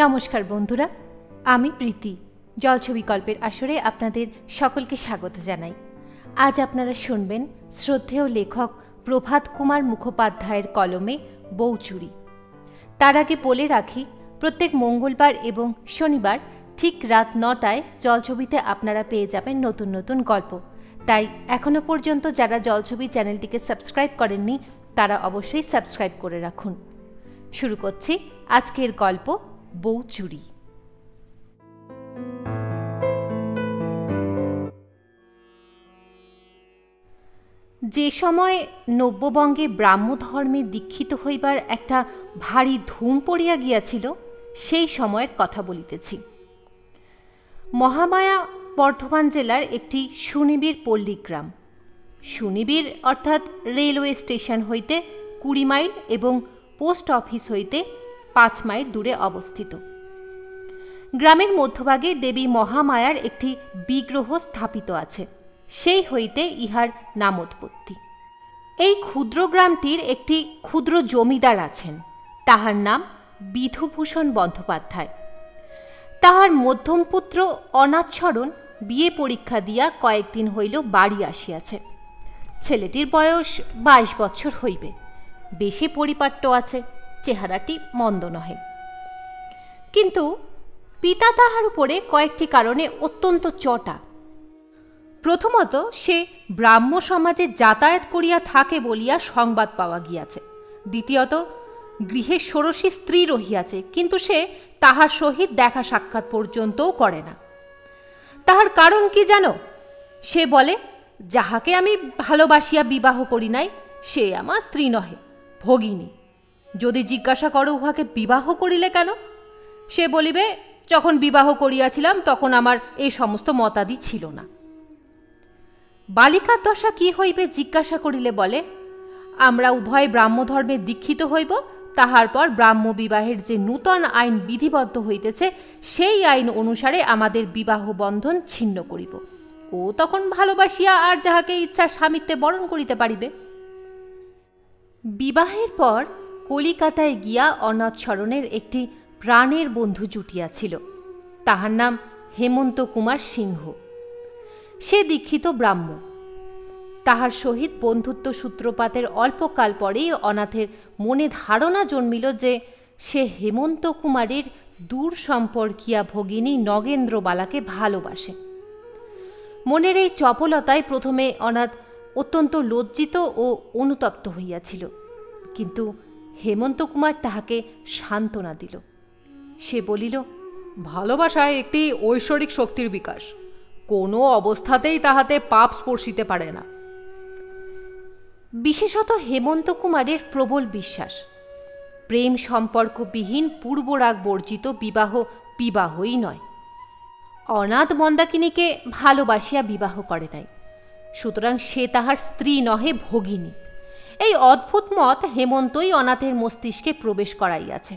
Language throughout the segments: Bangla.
নমস্কার বন্ধুরা, আমি প্রীতি। জলছবি গল্পের আসরে আপনাদের সকলকে স্বাগত জানাই। আজ আপনারা শুনবেন শ্রদ্ধেয় লেখক প্রভাত কুমার মুখোপাধ্যায়ের কলমে বউচুরি। তার আগে বলে রাখি, প্রত্যেক মঙ্গলবার এবং শনিবার ঠিক রাত 9টায় জলছবিতে আপনারা পেয়ে যাবেন নতুন নতুন গল্প। তাই এখনও পর্যন্ত যারা জলছবি চ্যানেলটিকে সাবস্ক্রাইব করেননি তারা অবশ্যই সাবস্ক্রাইব করে রাখুন। শুরু করছি আজকের গল্প বউচুরি। যে সময় নব্যবঙ্গে ব্রাহ্মধর্মে দীক্ষিত হইবার একটা ভারী ধুম পড়িয়া গিয়াছিল, সেই সময়ের কথা বলিতেছি। মহামায়া বর্ধমান জেলার একটি সুনিবিড় পল্লীগ্রাম। সুনিবিড় অর্থাৎ রেলওয়ে স্টেশন হইতে 20 মাইল এবং পোস্ট অফিস হইতে 5 মাইল দূরে অবস্থিত। গ্রামের মধ্যভাগে দেবী মহামায়ার একটি বিগ্রহ স্থাপিত আছে, সেই হইতে ইহার নামোৎপত্তি। এই ক্ষুদ্র গ্রামটির একটি ক্ষুদ্র জমিদার আছেন, তাহার নাম বিধুভূষণ বন্দ্যোপাধ্যায়। তাহার মধ্যম পুত্র অনাথশরণ বিয়ে পরীক্ষা দিয়া কয়েকদিন হইল বাড়ি আসিয়াছে। ছেলেটির বয়স 22 বছর হইবে। বেশি পরিপাট্য আছে, চেহারাটি মন্দ নহে। কিন্তু পিতা তাহার উপরে কয়েকটি কারণে অত্যন্ত চটা। প্রথমত, সে ব্রাহ্ম সমাজে যাতায়াত করিয়া থাকে বলিয়া সংবাদ পাওয়া গিয়াছে। দ্বিতীয়ত, গৃহে ষোড়শী স্ত্রী রহিয়াছে, কিন্তু সে তাহার সহিত দেখা সাক্ষাৎ পর্যন্তও করে না। তাহার কারণ কি জানো? সে বলে, যাহাকে আমি ভালোবাসিয়া বিবাহ করি নাই সে আমার স্ত্রী নহে, ভগিনী। যদি জিজ্ঞাসা করো উহাকে বিবাহ করিলে কেন, সে বলিবে, যখন বিবাহ করিয়াছিলাম তখন আমার এই সমস্ত মতাদি ছিল না। বালিকার দশা কি হইবে জিজ্ঞাসা করিলে বলে, আমরা উভয় ব্রাহ্মধর্মে দীক্ষিত হইব, তাহার পর ব্রাহ্ম বিবাহের যে নূতন আইন বিধিবদ্ধ হইতেছে সেই আইন অনুসারে আমাদের বিবাহ বন্ধন ছিন্ন করিব। ও তখন ভালোবাসিয়া আর যাহাকে ইচ্ছা স্বামিত্বে বরণ করিতে পারিবে। বিবাহের পর কলিকাতায় গিয়া অনাথশরণের একটি প্রাণের বন্ধু জুটিয়াছিল, তাহার নাম হেমন্ত কুমার সিংহ। সে দীক্ষিত ব্রাহ্ম। তাহার সহিত বন্ধুত্ব সূত্রপাতের অল্পকাল পরেই অনাথের মনে ধারণা জন্মিল যে সে হেমন্ত কুমারের দূর সম্পর্কিয়া ভগিনী নগেন্দ্রবালাকে ভালোবাসে। মনের এই চপলতায় প্রথমে অনাথ অত্যন্ত লজ্জিত ও অনুতপ্ত হইয়াছিল, কিন্তু হেমন্ত কুমার তাহাকে সান্ত্বনা দিল। সে বলিল, ভালোবাসায় একটি ঐশ্বরিক শক্তির বিকাশ, কোনো অবস্থাতেই তাহাতে পাপ স্পর্শিতে পারে না। বিশেষত হেমন্ত কুমারের প্রবল বিশ্বাস, প্রেম সম্পর্কবিহীন পূর্বরাগ বর্জিত বিবাহ বিবাহই নয়। অনাথ মন্দাকিনীকে ভালোবাসিয়া বিবাহ করে নাই, সুতরাং সে তাহার স্ত্রী নহে, ভগিনী। এই অদ্ভুত মত হেমন্তই অনাথের মস্তিষ্কে প্রবেশ করাইয়াছে।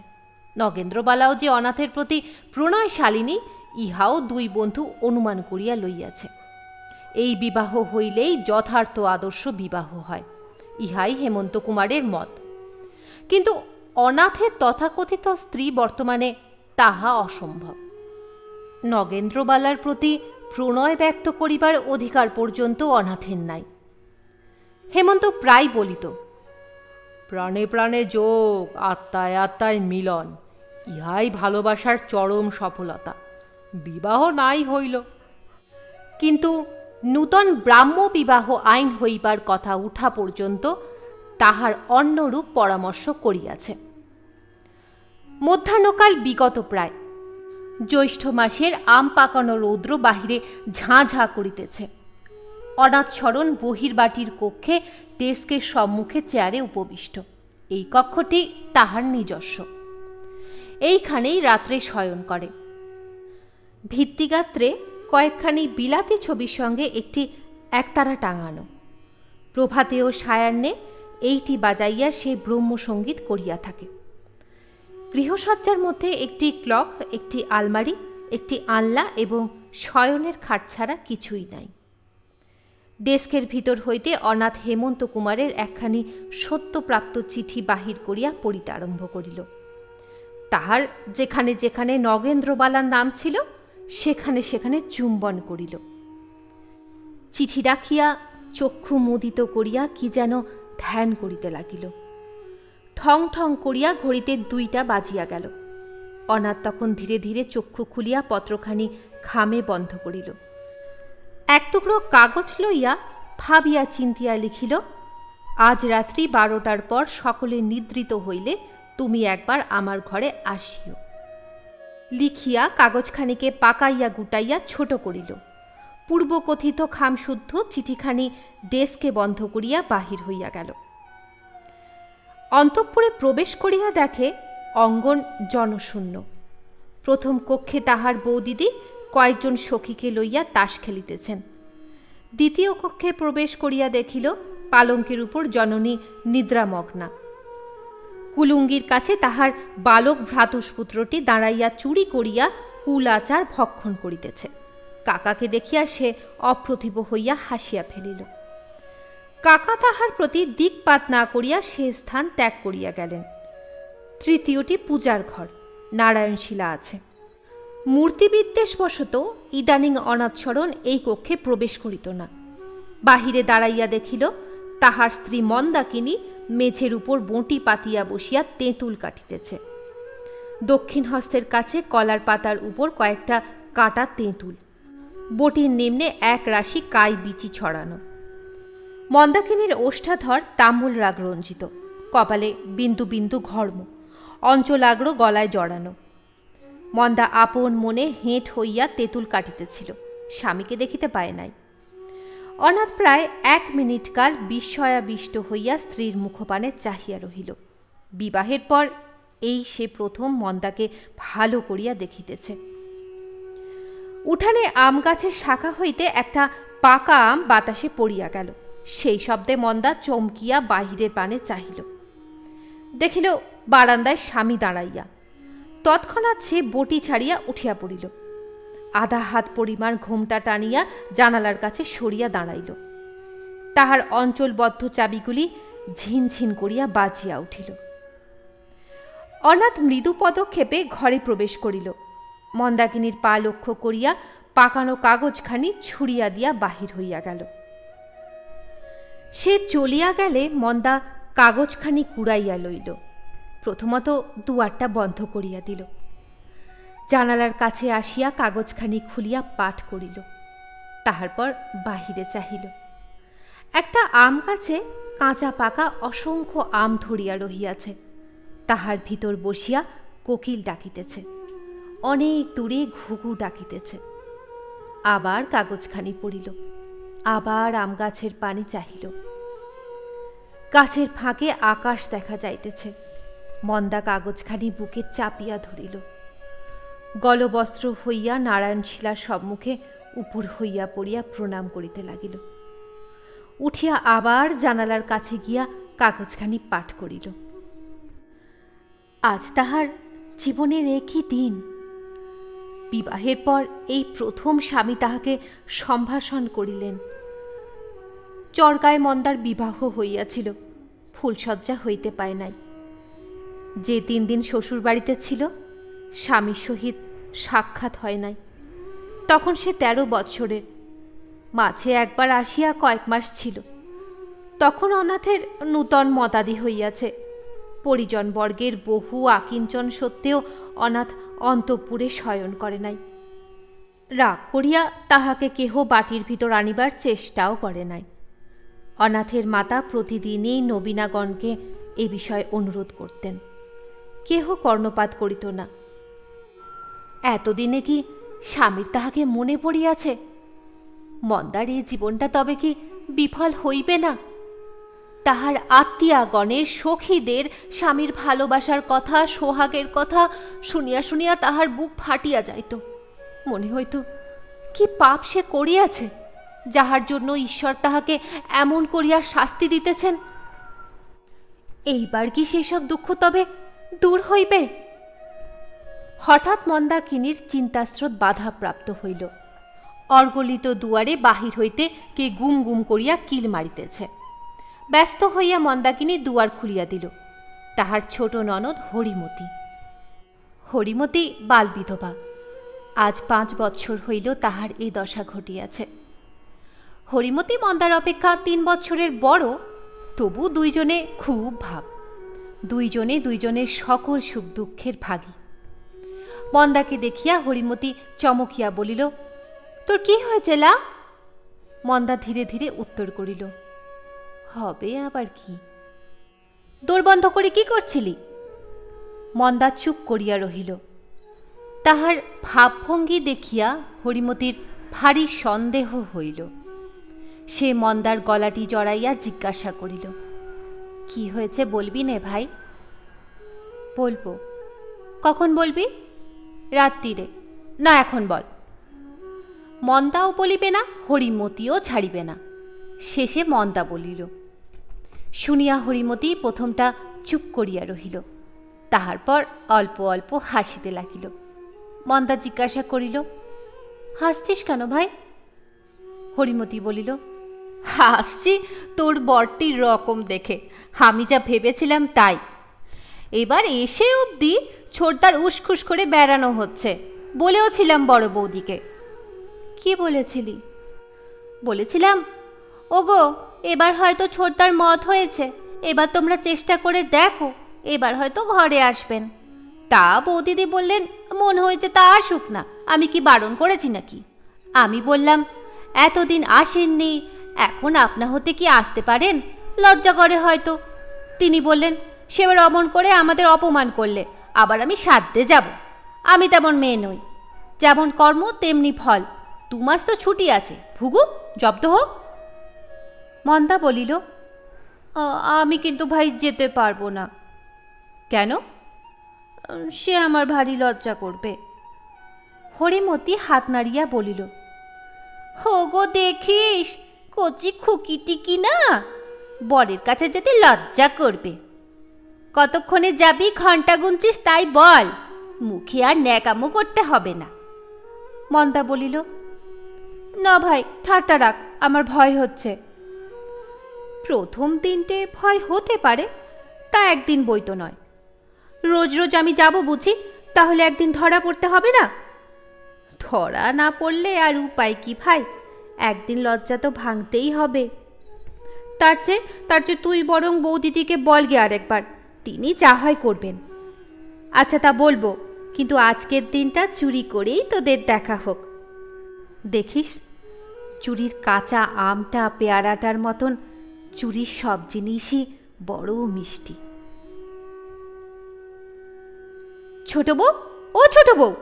নগেন্দ্রবালাও যে অনাথের প্রতি প্রণয়শালিনী, ইহাও দুই বন্ধু অনুমান করিয়া লইয়াছে। এই বিবাহ হইলেই যথার্থ আদর্শ বিবাহ হয়, ইহাই হেমন্ত কুমারের মত। কিন্তু অনাথের তথাকথিত স্ত্রী বর্তমানে তাহা অসম্ভব। নগেন্দ্রবালার প্রতি প্রণয় ব্যক্ত করিবার অধিকার পর্যন্ত অনাথের নাই। হেমন্ত প্রায় বলিত, প্রাণে প্রাণে যোগ, আত্মায় আত্মায় মিলন, ইহাই ভালোবাসার চরম সফলতা। বিবাহ নাই হইল। কিন্তু নূতন ব্রাহ্ম বিবাহ আইন হইবার কথা উঠা পর্যন্ত তাহার অন্যরূপ পরামর্শ করিয়াছে। মধ্যাহ্নকাল বিগত প্রায়। জ্যৈষ্ঠ মাসের আম পাকানো রৌদ্র বাহিরে ঝাঁ ঝাঁ করিতেছে। অনাথশরণ বহির্বাটির কক্ষে ডেস্কের সম্মুখে চেয়ারে উপবিষ্ট। এই কক্ষটি তাহার নিজস্ব। এইখানেই রাত্রে শয়ন করে। ভিত্তিগাত্রে কয়েকখানি বিলাতি ছবির সঙ্গে একটি একতারা টাঙানো। প্রভাতে ও সায়াহ্নে এইটি বাজাইয়া সে ব্রহ্মসঙ্গীত করিয়া থাকে। গৃহসজ্জার মধ্যে একটি ক্লক, একটি আলমারি, একটি আনলা এবং শয়নের খাট ছাড়া কিছুই নাই। ডেস্কের ভিতর হইতে অনাথ হেমন্ত কুমারের একখানি সত্যপ্রাপ্ত চিঠি বাহির করিয়া পড়িতে আরম্ভ করিল। তাহার যেখানে যেখানে নগেন্দ্রবালার নাম ছিল সেখানে সেখানে চুম্বন করিল। চিঠি রাখিয়া চক্ষু মুদিত করিয়া কি যেন ধ্যান করিতে লাগিল। ঠং ঠং করিয়া ঘড়িতে 2টা বাজিয়া গেল। অনাথ তখন ধীরে ধীরে চক্ষু খুলিয়া পত্রখানি খামে বন্ধ করিল। এক টুকরো কাগজ লইয়া ভাবিয়া চিন্তিয়া লিখিল, আজ রাত্রি 12টার পর সকলে নিদ্রিত হইলে তুমি একবার আমার ঘরে আসিও। লিখিয়া কাগজখানিকে পাকাইয়া গুটাইয়া ছোট করিল। পূর্বকথিত খামশুদ্ধ চিঠিখানি ডেস্কে বন্ধ করিয়া বাহির হইয়া গেল। অন্তঃপুরে প্রবেশ করিয়া দেখে অঙ্গন জনশূন্য। প্রথম কক্ষে তাহার বৌদিদি কয়েকজন সখীকে লইয়া তাস খেলিতেছেন। দ্বিতীয় কক্ষে প্রবেশ করিয়া দেখিল পালঙ্কের উপর জননী নিদ্রামগ্না। কুলুঙ্গির কাছে তাহার বালক ভ্রাতুষ্পুত্রটি দাঁড়াইয়া চুরি করিয়া কুল আচার ভক্ষণ করিতেছে। কাকাকে দেখিয়া সে অপ্রতিভ হইয়া হাসিয়া ফেলিল। কাকা তাহার প্রতি দিকপাত না করিয়া সে স্থান ত্যাগ করিয়া গেলেন। তৃতীয়টি পূজার ঘর, নারায়ণশিলা আছে। মূর্তিবিদ্বেষবশত ইদানিং অনাথশরণ এই কক্ষে প্রবেশ করিত না। বাহিরে দাঁড়াইয়া দেখিল তাহার স্ত্রী মন্দাকিনী মেঝের উপর বঁটি পাতিয়া বসিয়া তেঁতুল কাটিতেছে। দক্ষিণ হস্তের কাছে কলার পাতার উপর কয়েকটা কাটা তেঁতুল, বটির নিম্নে এক রাশি কাই বিচি ছড়ানো। মন্দাকিনীর ওষ্ঠাধর তাম্বুল রাগ রঞ্জিত, কপালে বিন্দু বিন্দু ঘর্ম, অঞ্চলাগ্র গলায় জড়ানো। মন্দা আপন মনে হেঁট হইয়া তেঁতুল কাটিতেছিল, স্বামীকে দেখিতে পায় নাই। অনাথ প্রায় 1 মিনিট কাল বিস্ময়াবিষ্ট হইয়া স্ত্রীর মুখপানে চাহিয়া রহিল। বিবাহের পর এই সে প্রথম মন্দাকে ভালো করিয়া দেখিতেছে। উঠানে আম গাছের শাখা হইতে একটা পাকা আম বাতাসে পড়িয়া গেল। সেই শব্দে মন্দা চমকিয়া বাহিরের পানে চাহিল। দেখিল বারান্দায় স্বামী দাঁড়াইয়া। তৎক্ষণাৎ সে বটি ছাড়িয়া উঠিয়া পড়িল। আধা হাত পরিমাণ ঘোমটা টানিয়া জানালার কাছে সরিয়া দাঁড়াইল। তাহার অঞ্চলবদ্ধ চাবিগুলি ঝিনঝিন করিয়া বাজিয়া উঠিল। অনাথ মৃদু পদক্ষেপে ঘরে প্রবেশ করিল। মন্দাকিনীর পা লক্ষ্য করিয়া পাকানো কাগজখানি ছুড়িয়া দিয়া বাহির হইয়া গেল। সে চলিয়া গেলে মন্দা কাগজখানি কুড়াইয়া লইল। প্রথমত দুয়ারটা বন্ধ করিয়া দিল। জানালার কাছে আসিয়া কাগজখানি খুলিয়া পাঠ করিল। তাহার পর বাহিরে চাহিল। একটা আম গাছে কাঁচা পাকা অসংখ্য আম ধরিয়া রহিয়াছে। তাহার ভিতর বসিয়া কোকিল ডাকিতেছে, অনেক দূরে ঘুঘু ডাকিতেছে। আবার কাগজখানি পড়িল, আবার আম গাছের পানি চাহিল। গাছের ফাঁকে আকাশ দেখা যাইতেছে। মন্দা কাগজখানি বুকে চাপিয়া ধরিল। গলবস্ত্র হইয়া নারায়ণশিলার সম্মুখে উপর হইয়া পড়িয়া প্রণাম করিতে লাগিল। উঠিয়া আবার জানালার কাছে গিয়া কাগজখানি পাঠ করিল। আজ তাহার জীবনের একই দিন। বিবাহের পর এই প্রথম স্বামী তাহাকে সম্ভাষণ করিলেন। চরকায় মন্দার বিবাহ হইয়াছিল, ফুলশয্যা হইতে পায় নাই। যে 3 দিন শ্বশুর বাড়িতে ছিল, স্বামীর সহিত সাক্ষাৎ হয় নাই। তখন সে 13 বৎসরের। মাঝে একবার আসিয়া কয়েক মাস ছিল। তখন অনাথের নূতন মতাদি হইয়াছে। পরিজনবর্গের বহু আকিঞ্চন সত্ত্বেও অনাথ অন্তঃপুরে শয়ন করে নাই। রাগ করিয়া তাহাকে কেহ বাটির ভিতর আনিবার চেষ্টাও করে নাই। অনাথের মাতা প্রতিদিনই নবীনাগণকে এ বিষয়ে অনুরোধ করতেন। কেহ কর্ণপাত করিত না। এতদিনে কি স্বামীর তাহাকে মনে পড়িয়াছে? মন্দার এই জীবনটা তবে কি বিফল হইবে না? তাহার আত্মীয়াগণের সখীদের স্বামীর ভালোবাসার কথা, সোহাগের কথা শুনিয়া শুনিয়া তাহার বুক ফাটিয়া যাইত। মনে হইত কি পাপ সে করিয়াছে, যাহার জন্য ঈশ্বর তাহাকে এমন করিয়া শাস্তি দিতেছেন। এইবার কি সেসব দুঃখ তবে দূর হইবে? হঠাৎ মন্দাকিনীর চিন্তাস্রোত বাধাপ্রাপ্ত হইল। অর্গলিত দুয়ারে বাহির হইতে কে গুম গুম করিয়া কিল মারিতেছে। ব্যস্ত হইয়া মন্দাকিনী দুয়ার খুলিয়া দিল। তাহার ছোট ননদ হরিমতি। হরিমতি বাল বিধবা। আজ 5 বৎসর হইল তাহার এই দশা ঘটিয়াছে। হরিমতি মন্দার অপেক্ষা 3 বৎসরের বড়, তবু দুইজনে খুব ভাব। দুইজনে দুইজনের সকল সুখ দুঃখের ভাগী। মন্দাকে দেখিয়া হরিমতি চমকিয়া বলিল, তোর কি হয়েছে লা? মন্দা ধীরে ধীরে উত্তর করিল, হবে আবার কি? দোর বন্ধ করে কি করছিলি? মন্দা চুপ করিয়া রহিল। তাহার ভাবভঙ্গি দেখিয়া হরিমতির ভারী সন্দেহ হইল। সে মন্দার গলাটি জড়াইয়া জিজ্ঞাসা করিল, কি হয়েছে বলবি নে ভাই? বলবো। কখন বলবি? রাত্রিরে। না, এখন বল। মন্দাও বলিবে না, হরিমতিও ছাড়িবে না। শেষে মন্দা বলিল। শুনিয়া হরিমতি প্রথমটা চুপ করিয়া রহিল, তাহার পর অল্প অল্প হাসিতে লাগিল। মন্দা জিজ্ঞাসা করিল, হাসছিস কেন ভাই? হরিমতি বলিল, হাসছি তোর বরটির রকম দেখে। আমি যা ভেবেছিলাম তাই। এবার এসে অবধি ছোটদার উসখুস করে বেড়ানো হচ্ছে। বলেও ছিলাম বড় বৌদিকে। কি বলেছিলি? বলেছিলাম, ওগো এবার হয়তো ছোটদার মত হয়েছে, এবার তোমরা চেষ্টা করে দেখো, এবার হয়তো ঘরে আসবেন। তা বৌদিদি বললেন, মন হয়েছে তা আসুক না, আমি কি বারণ করেছি নাকি? আমি বললাম, এতদিন আসেননি, এখন আপনা হতে কি আসতে পারেন? লজ্জা করে হয়তো। তিনি বললেন, সেবার অমন করে আমাদের অপমান করলে আবার আমি সাধ্যে যাব? আমি তেমন মেয়ে নই। যেমন কর্ম তেমনি ফল। 2 মাস তো ছুটি আছে, ভুগু, জব্দ হোক। মন্দা বলিল, আমি কিন্তু ভাই যেতে পারবো না। কেন? সে আমার ভারী লজ্জা করবে। হরিমতি হাত নাড়িয়া বলিল, হো গো দেখিস, কচি খুকিটি কি না, বরের কাছে যেতে লজ্জা করবে। কতক্ষণে যাবি, ঘন্টা গুনছিস তাই বল, মুখে আর ন্যাকামো করতে হবে না। মন্দা বলিল, না ভাই, ঠাট্টা রাখ, আমার ভয় হচ্ছে। প্রথম দিনটে ভয় হতে পারে, তা একদিন বইতো নয়। রোজ রোজ আমি যাব বুঝি, তাহলে একদিন ধরা পড়তে হবে না? ধরা না পড়লে আর উপায় কি ভাই? একদিন লজ্জা তো ভাঙতেই হবে। তার চেয়ে তুই বরং বৌদিদিকে বলগে আরেকবার, তিনি যা হয় করবেন। আচ্ছা তা বলবো, কিন্তু আজকের দিনটা চুরি করেই তোদের দেখা হোক। দেখিস, চুরির কাঁচা আমটা পেয়ারাটার মতন চুরির সব জিনিসই বড় মিষ্টি। ছোট বউ, ও ছোট বউ,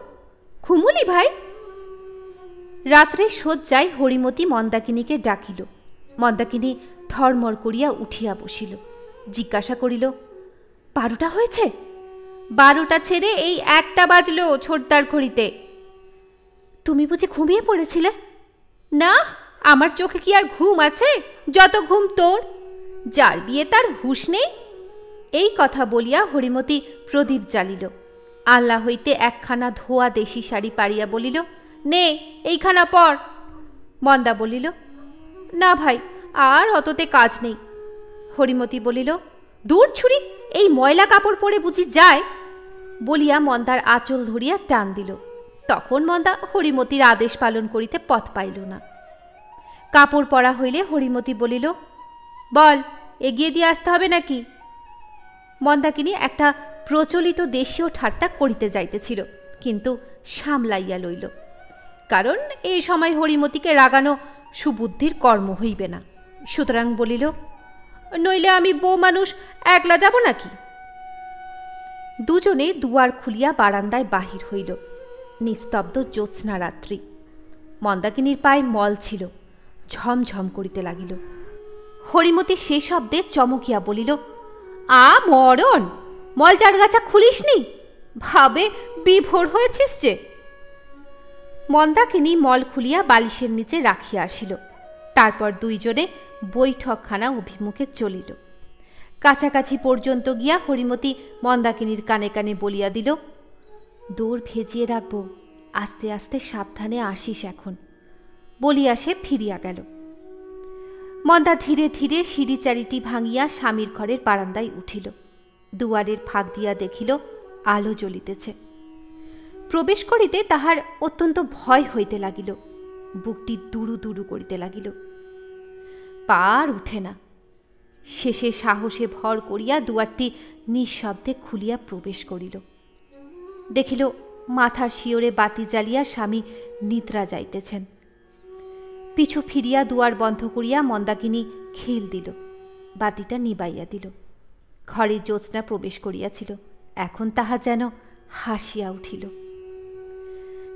ঘুমুলি ভাই? রাত্রে শয্যায় হরিমতি মন্দাকিনীকে ডাকিল। মন্দাকিনী ধর্মর করিয়া উঠিয়া বসিল। জিজ্ঞাসা করিল, 12টা হয়েছে? 12টা ছেড়ে এই 1টা বাজলো ছোটদার ঘড়িতে। তুমি বুঝি ঘুমিয়ে পড়েছিলে? না, আমার চোখে কি আর ঘুম আছে? যত ঘুম তোর। যার বিয়ে তার হুঁশ নেই। এই কথা বলিয়া হরিমতি প্রদীপ জ্বালিল। আল্লাহ হইতে একখানা ধোয়া দেশি শাড়ি পাড়িয়া বলিল, নে এইখানা পর। মন্দা বলিল, না ভাই, আর অততে কাজ নেই। হরিমতি বলিল, দূর ছুরি, এই ময়লা কাপড় পরে বুঝি যায়? বলিয়া মন্দার আঁচল ধরিয়া টান দিল। তখন মন্দা হরিমতির আদেশ পালন করিতে পথ পাইল না। কাপড় পরা হইলে হরিমতি বলিল, বল, এগিয়ে দিয়ে আসতে হবে নাকি? মন্দাকিনী একটা প্রচলিত দেশীয় ঠাট্টা করিতে যাইতেছিল, কিন্তু সামলাইয়া লইল, কারণ এই সময় হরিমতিকে রাগানো সুবুদ্ধির কর্ম হইবে না। সুতরাং বলিল, নইলে আমি বউ মানুষ একলা যাব নাকি? দুজনে দুয়ার খুলিয়া বারান্দায় বাহির হইল। নিস্তব্ধ জ্যোৎস্না রাত্রি। মন্দাকিনীর পায়ে মল ছিল, ঝমঝম করিতে লাগিল। হরিমতি সে শব্দে চমকিয়া বলিল, আ মরণ, মল চারগাছা খুলিসনি? ভাবে বিভোর হয়েছিস যে। মন্দাকিনী মল খুলিয়া বালিশের নিচে রাখিয়া আসিল। তারপর দুইজনে বৈঠকখানা অভিমুখে চলিল। কাছাকাছি পর্যন্ত গিয়া হরিমতি মন্দাকিনীর কানে কানে বলিয়া দিল, দৌড় ভেজিয়ে রাখব, আস্তে আস্তে সাবধানে আসিস এখন। বলিয়া সে ফিরিয়া গেল। মন্দা ধীরে ধীরে সিঁড়ি চারিটি ভাঙিয়া স্বামীর ঘরের বারান্দায় উঠিল। দুয়ারের ফাঁক দিয়া দেখিল আলো জ্বলিতেছে। প্রবেশ করিতে তাহার অত্যন্ত ভয় হইতে লাগিল, বুকটি দুরু দুরু করিতে লাগিল। পা আর উঠে না। শেষে সাহসে ভর করিয়া দুয়ারটি নিঃশব্দে খুলিয়া প্রবেশ করিল। দেখিল মাথার শিওরে বাতি জ্বালিয়া স্বামী নিদ্রা যাইতেছেন। পিছু ফিরিয়া দুয়ার বন্ধ করিয়া মন্দাকিনী খিল দিল, বাতিটা নিবাইয়া দিল। ঘরে জ্যোৎস্না প্রবেশ করিয়াছিল, এখন তাহা যেন হাসিয়া উঠিল।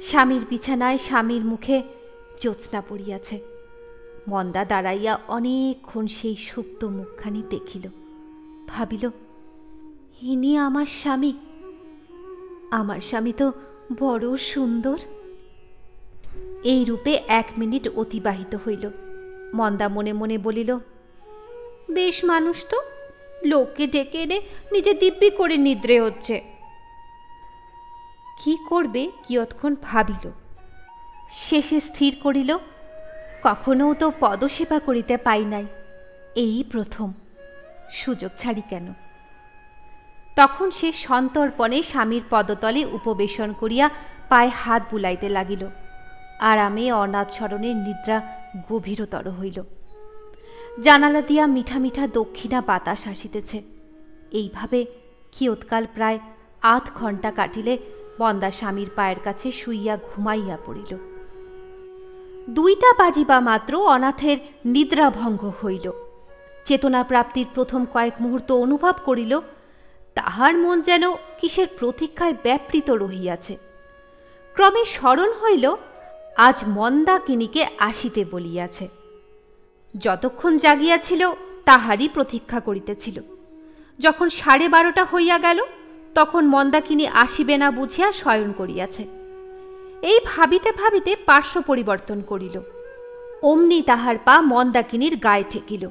স্বামীর বিছানায় স্বামীর মুখে জ্যোৎস্না পড়িয়াছে। মন্দা দাঁড়াইয়া অনেকক্ষণ সেই সুপ্ত মুখখানি দেখিল, ভাবিল, ইনি আমার স্বামী। আমার স্বামী তো বড় সুন্দর। এই রূপে 1 মিনিট অতিবাহিত হইল। মন্দা মনে মনে বলিল, বেশ মানুষ তো, লোককে ডেকে এনে নিজে দিব্যি করে নিদ্রে হচ্ছে। কি করবে কিয়ৎক্ষণ ভাবিল, শেষে স্থির করিল, কখনও তো পদসেবা করিতে পাই নাই, এই প্রথম, সুযোগ ছাড়ি কেন। তখন সে সন্তর্পণে স্বামীর পদতলে উপবেশন করিয়া পায়ে হাত বুলাইতে লাগিল। আরামে অনাথ-শরণের নিদ্রা গভীরতর হইল। জানালা দিয়া মিঠা মিঠা দক্ষিণা বাতাস আসিতেছে। এইভাবে কিয়ৎকাল প্রায় 8 ঘণ্টা কাটিলে মন্দা স্বামীর পায়ের কাছে শুইয়া ঘুমাইয়া পড়িল। 2টা বাজিবা মাত্র অনাথের নিদ্রাভঙ্গ হইল। চেতনা প্রাপ্তির প্রথম কয়েক মুহূর্ত অনুভব করিল, তাহার মন যেন কিসের প্রতীক্ষায় ব্যাপৃত রহিয়াছে। ক্রমে স্মরণ হইল, আজ মন্দাকিনীকে আসিতে বলিয়াছে। যতক্ষণ জাগিয়াছিল তাহারই প্রতীক্ষা করিতেছিল। যখন 12:30 হইয়া গেল, তখন মন্দাকিনী আসিবে না বুঝিয়া শয়ন করিয়াছে। এই ভাবিতে ভাবিতে পার্শ্ব পরিবর্তন করিল। অমনি তাহার পা মন্দাকিনীর গায়ে ঠেকিল।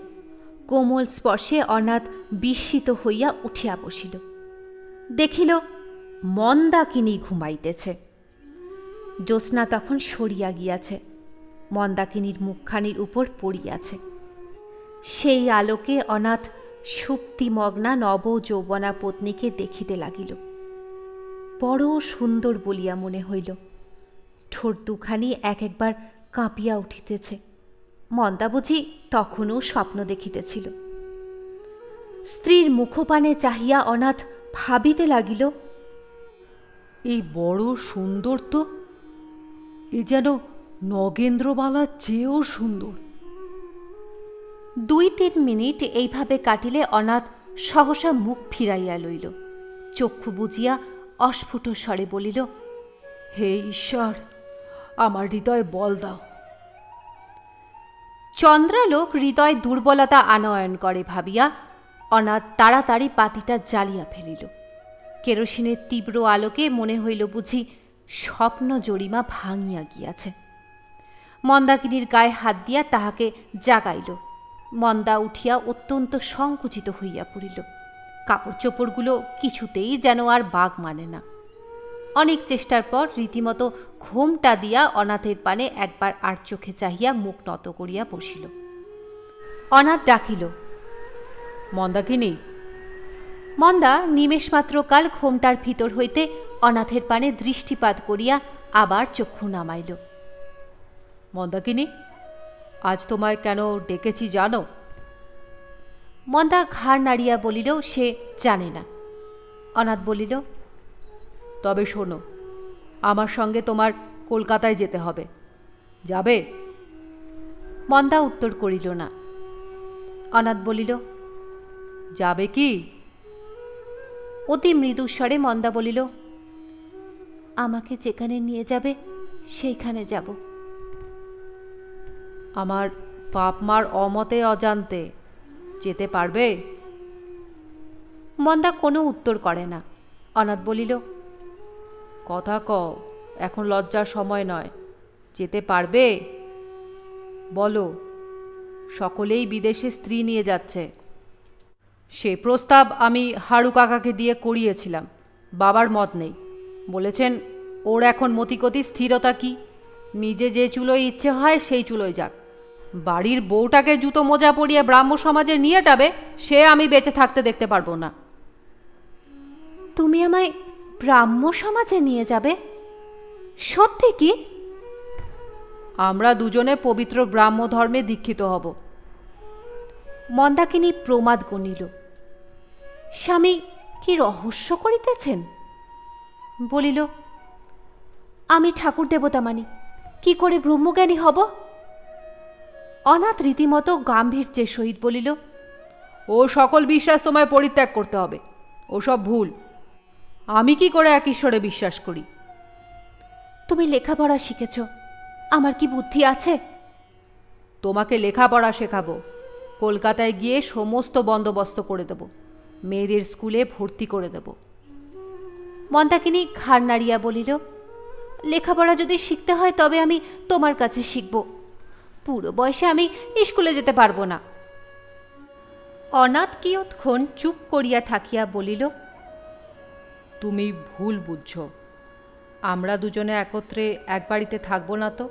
কোমল স্পর্শে অনাথ বিস্মিত হইয়া উঠিয়া বসিল। দেখিল মন্দাকিনী ঘুমাইতেছে। জ্যোৎস্না তখন সরিয়া গিয়াছে, মন্দাকিনীর মুখখানির উপর পড়িয়াছে। সেই আলোকে অনাথ সুপ্তিমগ্না নব যৌবনা পত্নীকে দেখিতে লাগিল। বড় সুন্দর বলিয়া মনে হইল। ঠোঁট দুখানি একবার কাঁপিয়া উঠিতেছে। মন্দা বুঝি তখনও স্বপ্ন দেখিতেছিল। স্ত্রীর মুখপানে চাহিয়া অনাথ ভাবিতে লাগিল, এই বড় সুন্দর তো, এ যেন নগেন্দ্রবালার চেয়েও সুন্দর। 2-3 মিনিট এইভাবে কাটিলে অনাথ সহসা মুখ ফিরাইয়া লইল। চক্ষু বুজিয়া অস্ফুট স্বরে বলিল, হে ঈশ্বর, আমার হৃদয় বল দাও। চন্দ্রালোক হৃদয় দুর্বলতা আনয়ন করে ভাবিয়া অনাথ তাড়াতাড়ি পাতিটা জ্বালিয়া ফেলিল। কেরোসিনের তীব্র আলোকে মনে হইল বুঝি স্বপ্ন জরিমা ভাঙিয়া গিয়াছে। মন্দাকিনীর গায়ে হাত দিয়া তাহাকে জাগাইল। মন্দা উঠিয়া অত্যন্ত সংকুচিত হইয়া পড়িল। কাপড় চোপড়গুলো কিছুতেই যেন আর বাগ মানে না। অনেক চেষ্টার পর রীতিমতো ঘোমটা দিয়া অনাথের পানে একবার আর চোখে চাহিয়া মুখ নত করিয়া বসিল। অনাথ ডাকিল, মন্দাকিনী। মন্দা নিমেষমাত্র কাল ঘোমটার ভিতর হইতে অনাথের পানে দৃষ্টিপাত করিয়া আবার চক্ষু নামাইল। মন্দাকিনী, আজ তোমায় কেন ডেকেছি জানো? মন্দা ঘাড় নাড়িয়া বলিল সে জানে না। অনাথ বলিল, তবে শোনো, আমার সঙ্গে তোমার কলকাতায় যেতে হবে, যাবে? মন্দা উত্তর করিল না। অনাথ বলিল, যাবে কি? অতি মৃদুস্বরে মন্দা বলিল, আমাকে যেখানে নিয়ে যাবে সেইখানে যাব। আমার বাপ মার অমতে অজান্তে যেতে পারবে? মন্দা কোনো উত্তর করে না। অনাথ বলিল, কথা কও, এখন লজ্জার সময় নয়, যেতে পারবে? বলো। সকলেই বিদেশে স্ত্রী নিয়ে যাচ্ছে। সে প্রস্তাব আমি হাড়ু কাকাকে দিয়ে করিয়েছিলাম, বাবার মত নেই। বলেছেন ওর এখন মতিগতি স্থিরতা কি, নিজে যে চুলোয় ইচ্ছে হয় সেই চুলোয় যাক। বাড়ির বউটাকে জুতো মোজা পরিয়ে ব্রাহ্ম সমাজে নিয়ে যাবে, সে আমি বেঁচে থাকতে দেখতে পারবো না। তুমি আমায় ব্রাহ্ম সমাজে নিয়ে যাবে? সত্যি কি? আমরা দুজনে পবিত্র ব্রাহ্ম ধর্মে দীক্ষিত হব। মন্দাকিনী প্রমাদ গণিল। স্বামী কি রহস্য করিতেছেন? বলিল, আমি ঠাকুর দেবতা মানি, কি করে ব্রহ্মজ্ঞানী হব? অনাথ রীতিমতো গাম্ভীর্যের সহিত বলিল, ও সকল বিশ্বাস তোমায় পরিত্যাগ করতে হবে, ওসব ভুল। আমি কি করে এক ঈশ্বরে বিশ্বাস করি? তুমি লেখাপড়া শিখেছ, আমার কি বুদ্ধি আছে? তোমাকে লেখাপড়া শেখাবো, কলকাতায় গিয়ে সমস্ত বন্দোবস্ত করে দেব, মেয়েদের স্কুলে ভর্তি করে দেব। মন্দাকিনী ঘাড় নাড়িয়া বলিল, লেখাপড়া যদি শিখতে হয় তবে আমি তোমার কাছে শিখব, পুরো বয়সে আমি স্কুলে যেতে পারবো না। অনাথ কিয়ৎক্ষণ চুপ করিয়া থাকিয়া বলিল, তুমি ভুল বুঝছ, আমরা দুজনে একত্রে এক বাড়িতে থাকবো না তো?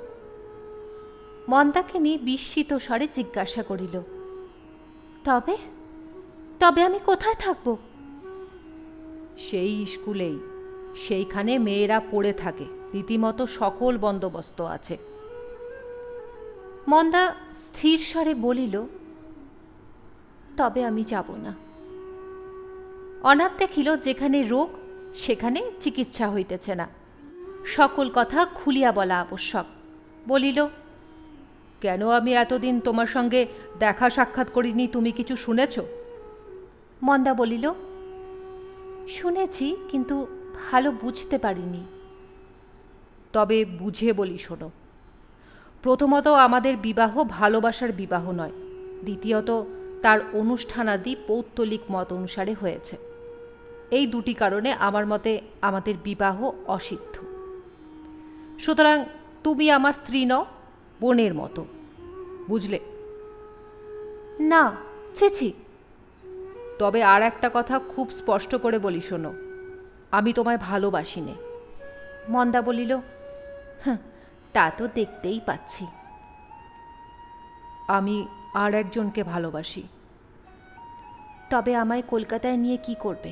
মন্দাকিনী বিস্মিত স্বরে জিজ্ঞাসা করিল, তবে তবে আমি কোথায় থাকব? সেই স্কুলেই, সেইখানে মেয়েরা পড়ে থাকে, রীতিমতো সকল বন্দোবস্ত আছে। মন্দা স্থির স্বরে বলিল, তবে আমি যাব না। অনাথ দেখিল যেখানে রোগ সেখানে চিকিৎসা হইতেছে না, সকল কথা খুলিয়া বলা আবশ্যক। বলিল, কেন আমি এতদিন তোমার সঙ্গে দেখা সাক্ষাৎ করিনি, তুমি কিছু শুনেছ? মন্দা বলিল, শুনেছি, কিন্তু ভালো বুঝতে পারিনি। তবে বুঝে বলি শোনো। প্রথমত, আমাদের বিবাহ ভালোবাসার বিবাহ নয়। দ্বিতীয়ত, তার অনুষ্ঠানাদি পৌত্তলিক মত অনুসারে হয়েছে। এই দুটি কারণে আমার মতে আমাদের বিবাহ অসিদ্ধ। সুতরাং তুমি আমার স্ত্রী নও, বোনের মতো, বুঝলে? না, ছি। তবে আর একটা কথা খুব স্পষ্ট করে বলি শোনো, আমি তোমায় ভালোবাসি নে। মন্দা বলিল, তা তো দেখতেই পাচ্ছি। আমি আর একজনকে ভালোবাসি। তবে আমায় কলকাতায় নিয়ে কি করবে?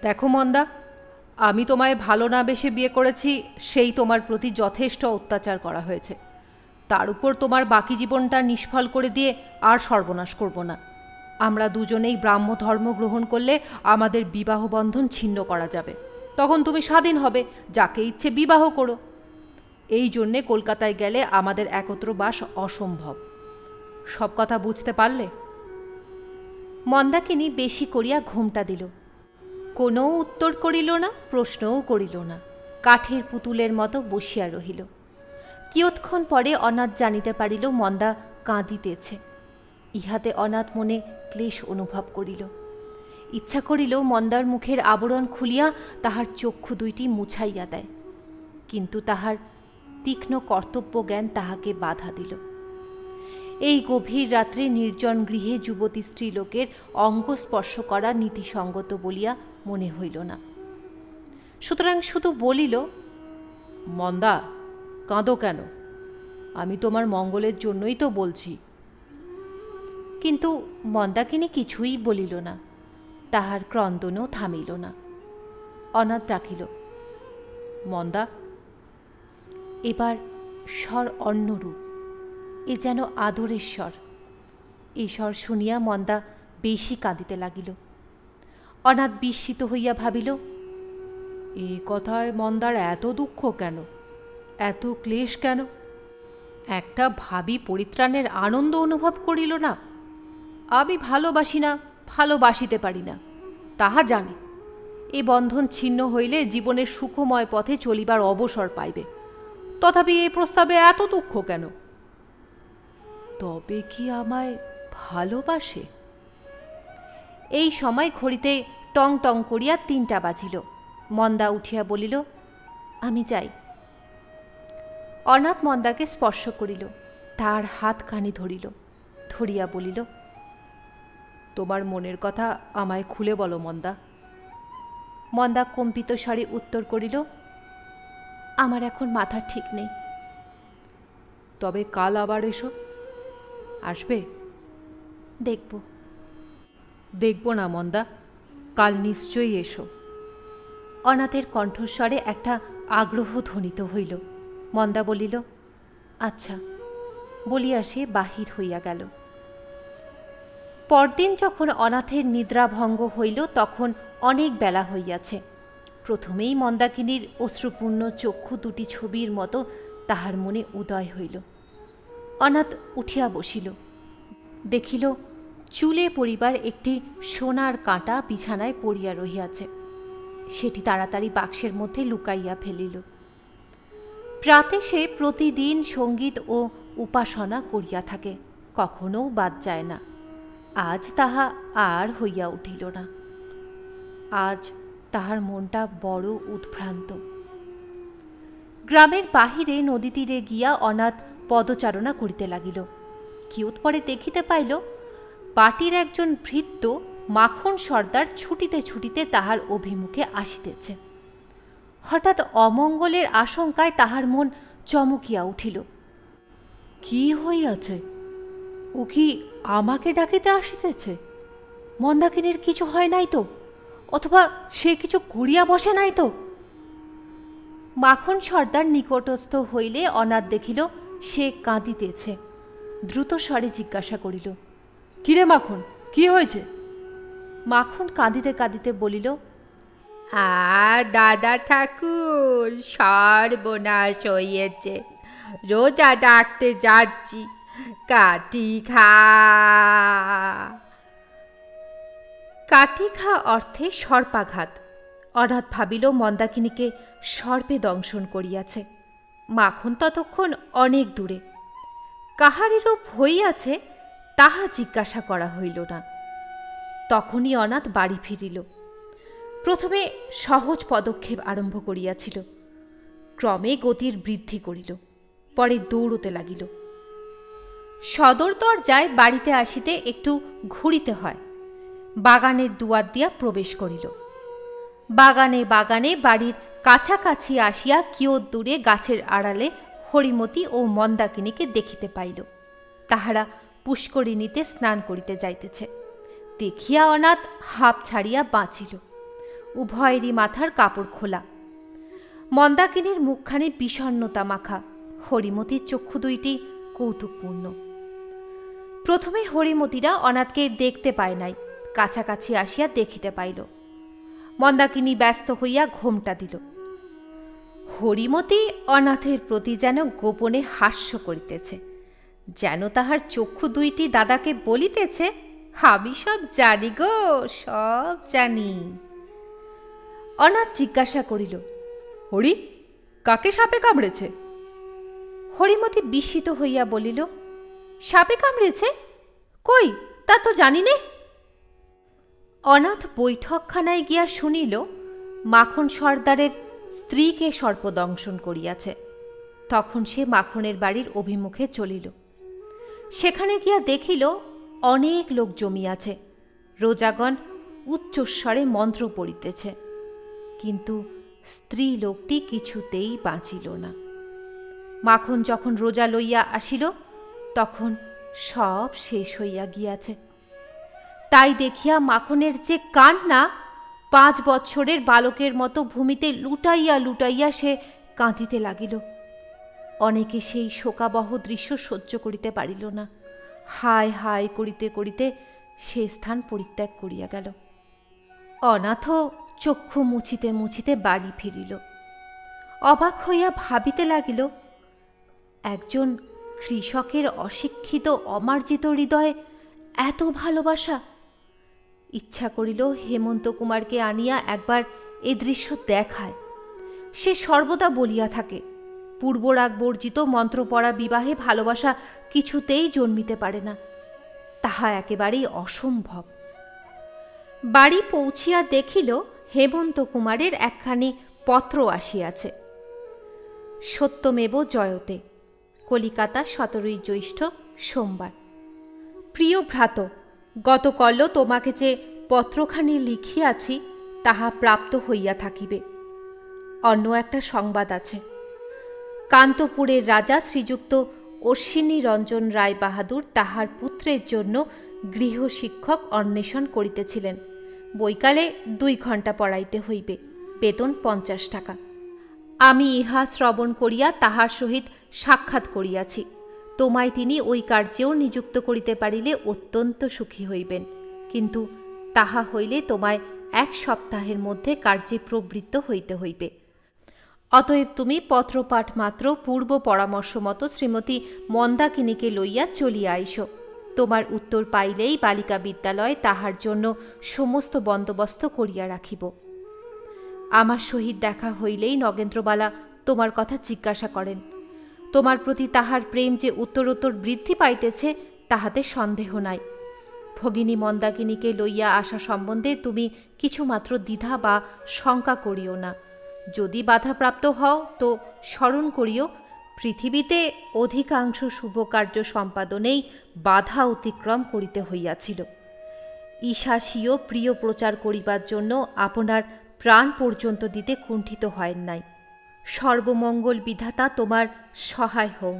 দেখো মন্দা, আমি তোমায় ভালো না বেশে বিয়ে করেছি, সেই তোমার প্রতি যথেষ্ট অত্যাচার করা হয়েছে। তার উপর তোমার বাকি জীবনটা নিষ্ফল করে দিয়ে আর সর্বনাশ করব না। আমরা দুজনেই ব্রাহ্ম ধর্ম গ্রহণ করলে আমাদের বিবাহ বন্ধন ছিন্ন করা যাবে। তখন তুমি স্বাধীন হবে, যাকে ইচ্ছে বিবাহ করো। এই জন্যে কলকাতায় গেলে আমাদের একত্র বাস অসম্ভব। সব কথা বুঝতে পারলে? মন্দাকিনী বেশি করিয়া ঘোমটা দিল, কোনো উত্তর করিল না, প্রশ্নও করিল না, কাঠের পুতুলের মতো বসিয়া রহিল। কিয়ৎক্ষণ পরে অনাথ জানিতে পারিল মন্দা কাঁদিতেছে। ইহাতে অনাথ মনে ক্লেশ অনুভব করিল। ইচ্ছা করিল মন্দার মুখের আবরণ খুলিয়া তাহার চক্ষু দুইটি মুছাইয়া দেয়, কিন্তু তাহার তীক্ষ্ণ কর্তব্য জ্ঞান তাহাকে বাধা দিল। এই গভীর রাত্রে নির্জন গৃহে যুবতী স্ত্রীলোকের অঙ্গ স্পর্শ করা নীতিসঙ্গত বলিয়া মনে হইল না। সুতরাং শুধু বলিল, মন্দা, কাঁদো কেন? আমি তোমার মঙ্গলের জন্যই তো বলছি। কিন্তু মন্দাকিনী কিছুই বলিল না, তাহার ক্রন্দনও থামিল না। অনাথ ডাকিল, মন্দা। এবার স্বর অন্যরূপ, এ যেন আদরের স্বর। এই স্বর শুনিয়া মন্দা বেশি কাঁদিতে লাগিল। অনাথ বিস্মিত হইয়া ভাবিল, এ কথায় মন্দার এত দুঃখ কেন, এত ক্লেশ কেন? একটা ভাবি পরিত্রাণের আনন্দ অনুভব করিল না? আমি ভালোবাসি না, ভালোবাসিতে পারি না, তাহা জানে। এ বন্ধন ছিন্ন হইলে জীবনের সুখময় পথে চলিবার অবসর পাইবে, তথাপি এই প্রস্তাবে এত দুঃখ কেন? তবে কি আমায় ভালোবাসে? এই সময় ঘড়িতে টং টং করিয়া 3টা বাজিল। মন্দা উঠিয়া বলিল, আমি যাই। অনাথ মন্দাকে স্পর্শ করিল, তার হাতখানি ধরিল, ধরিয়া বলিল, তোমার মনের কথা আমায় খুলে বলো মন্দা। মন্দা কম্পিত স্বরে উত্তর করিল, আমার এখন মাথা ঠিক নেই। তবে কাল আবার এসো। আসবে? দেখব। দেখব না মন্দা, কাল নিশ্চয়ই এসো। অনাথের কণ্ঠস্বরে একটা আগ্রহ ধ্বনিত হইল। মন্দা বলিল, আচ্ছা, বলিয়া সে বাহির হইয়া গেল। পরদিন যখন অনাথের নিদ্রাভঙ্গ হইল তখন অনেক বেলা হইয়াছে। প্রথমেই মন্দাকিনীর অশ্রুপূর্ণ চক্ষু দুটি ছবির মতো তাহার মনে উদয় হইল। অনাথ উঠিয়া বসিল, দেখিল চুলে পরিবার একটি সোনার কাঁটা বিছানায় পড়িয়া রহিয়াছে। সেটি তাড়াতাড়ি বাক্সের মধ্যে লুকাইয়া ফেলিল। প্রাতে সে প্রতিদিন সঙ্গীত ও উপাসনা করিয়া থাকে, কখনও বাদ যায় না। আজ তাহা আর হইয়া উঠিল না। আজ তাহার মনটা বড় উদ্ভ্রান্ত। গ্রামের বাহিরে নদী তীরে গিয়া অনাথ পদচারণা করিতে লাগিল। কিয়ৎ পরে দেখিতে পাইল বাটির একজন ভৃত্য মাখন সর্দার ছুটিতে ছুটিতে তাহার অভিমুখে আসিতেছে। হঠাৎ অমঙ্গলের আশঙ্কায় তাহার মন চমকিয়া উঠিল। কি হইয়াছে? ও কি আমাকে ডাকিতে আসিতেছে? মন্দাকিনীর কিছু হয় নাই তো? অথবা সে কিছু করিয়া বসে নাই তো? মাখন সর্দার নিকটস্থ হইলে অনাথ দেখিল সে কাঁদিতেছে। দ্রুত স্বরে জিজ্ঞাসা করিল, কিরে মাখন, কি হয়েছে? মাখন কাঁদিতে কাঁদিতে বলিল, দাদা ঠাকুর, সর্বনাশ হইয়েছে। রোজা ডাকতে যাচ্ছি, কাটি খা। কাটি খা অর্থে সর্পাঘাত। অনাথ ভাবিল মন্দাকিনীকে সর্পে দংশন করিয়াছে। মাখন ততক্ষণ অনেক দূরে। কাহারেরও হইয়াছে তাহা জিজ্ঞাসা করা হইল না। তখনই অনাথ বাড়ি ফিরিল। প্রথমে সহজ পদক্ষেপ আরম্ভ করিয়াছিল, ক্রমে গতির বৃদ্ধি করিল, পরে দৌড়তে লাগিল। সদর দরজায় বাড়িতে আসিতে একটু ঘুরিতে হয়। বাগানের দুয়ার দিয়া প্রবেশ করিল। বাগানে বাগানে বাড়ির কাছাকাছি আসিয়া কিয়ৎ দূরে গাছের আড়ালে হরিমতি ও মন্দাকিনীকে দেখিতে পাইল। তাহারা পুষ্করিণীতে স্নান করিতে যাইতেছে। দেখিয়া অনাথ হাঁপ ছাড়িয়া বাঁচিল। উভয়েরই মাথার কাপড় খোলা। মন্দাকিনীর মুখখানি বিষণ্ণতা মাখা, হরিমতির চক্ষু দুইটি কৌতুকপূর্ণ। প্রথমে হরিমতিরা অনাথকে দেখতে পায় নাই, কাছাকাছি আসিয়া দেখিতে পাইল। মন্দাকিনী ব্যস্ত হইয়া ঘোমটা দিল। হরিমতি অনাথের প্রতি যেন গোপনে হাস্য করিতেছে, যেন তাহার চক্ষু দুইটি দাদাকে বলিতেছে, আমি সব জানি গো, সব জানি। অনাথ জিজ্ঞাসা করিল, হরি, কাকে সাপে কামড়েছে? হরিমতি বিস্মিত হইয়া বলিল, সাপে কামড়েছে? কই, তা তো জানি নে। অনাথ বৈঠকখানায় গিয়া শুনিল মাখন সর্দারের স্ত্রীকে সর্পদংশন করিয়াছে। তখন সে মাখনের বাড়ির অভিমুখে চলিল। সেখানে গিয়া দেখিল অনেক লোক জমিয়াছে। রোজাগণ উচ্চস্বরে মন্ত্র পড়িতেছে, কিন্তু স্ত্রী লোকটি কিছুতেই বাঁচিল না। মাখন যখন রোজা লইয়া আসিল তখন সব শেষ হইয়া গিয়াছে। তাই দেখিয়া মাখনের যে কান্না, 5 বৎসরের বালকের মতো ভূমিতে লুটাইয়া লুটাইয়া সে কাঁদিতে লাগিল। অনেকে সেই শোকাবহ দৃশ্য সহ্য করিতে পারিল না। হায় হায় করিতে করিতে সে স্থান পরিত্যাগ করিয়া গেল। অনাথও চক্ষু মুছিতে মুছিতে বাড়ি ফিরিল। অবাক হইয়া ভাবিতে লাগিল, একজন কৃষকের অশিক্ষিত অমার্জিত হৃদয়ে এত ভালোবাসা! ইচ্ছা করিল হেমন্ত কুমারকে আনিয়া একবার এ দৃশ্য দেখায়। সে সর্বদা বলিয়া থাকে, পূর্বরাগ বর্জিত মন্ত্রপড়া বিবাহে ভালোবাসা কিছুতেই জন্মিতে পারে না। তাহা একেবারেই অসম্ভব। বাড়ি পৌঁছিয়া দেখিল হেমন্ত কুমারের একখানি পত্র আসিয়াছে। সত্যমেব জয়তে, কলিকাতা, 17 জ্যৈষ্ঠ, সোমবার। প্রিয় ভ্রাত, গতকল্য তোমাকে যে পত্রখানি লিখিয়াছি তাহা প্রাপ্ত হইয়া থাকিবে। অন্য একটা সংবাদ আছে। কান্তপুরের রাজা শ্রীযুক্ত অশ্বিনী রঞ্জন রায় বাহাদুর তাহার পুত্রের জন্য গৃহশিক্ষক অন্বেষণ করিতেছিলেন। বৈকালে 2 ঘণ্টা পড়াইতে হইবে, বেতন 50 টাকা। আমি ইহা শ্রবণ করিয়া তাহার সহিত সাক্ষাৎ করিয়াছি। তোমায় তিনি ওই কার্যেও নিযুক্ত করিতে পারিলে অত্যন্ত সুখী হইবেন, কিন্তু তাহা হইলে তোমায় 1 সপ্তাহের মধ্যে কার্যে প্রবৃত্ত হইতে হইবে। অতএব তুমি পত্রপাঠ মাত্র পূর্ব পরামর্শ মতো শ্রীমতী মন্দাকিনীকে লইয়া চলিয়া আইস। তোমার উত্তর পাইলেই বালিকা বিদ্যালয় তাহার জন্য সমস্ত বন্দোবস্ত করিয়া রাখিব। আমার সহিত দেখা হইলেই নগেন্দ্রবালা তোমার কথা জিজ্ঞাসা করেন। তোমার প্রতি তাহার প্রেম যে উত্তরোত্তর বৃদ্ধি পাইতেছে তাহাতে সন্দেহ নাই। ভগিনী মন্দাকিনীকে লইয়া আসা সম্বন্ধে তুমি কিছুমাত্র দ্বিধা বা শঙ্কা করিও না। যদি বাধাপ্রাপ্ত হও তো স্মরণ করিও, পৃথিবীতে অধিকাংশ শুভ কার্য সম্পাদনেই বাধা অতিক্রম করিতে হইয়াছিল। ঈশা স্বীয় প্রিয় প্রচার করিবার জন্য আপনার প্রাণ পর্যন্ত দিতে কুণ্ঠিত হয় নাই। সর্বমঙ্গল বিধাতা তোমার সহায় হন।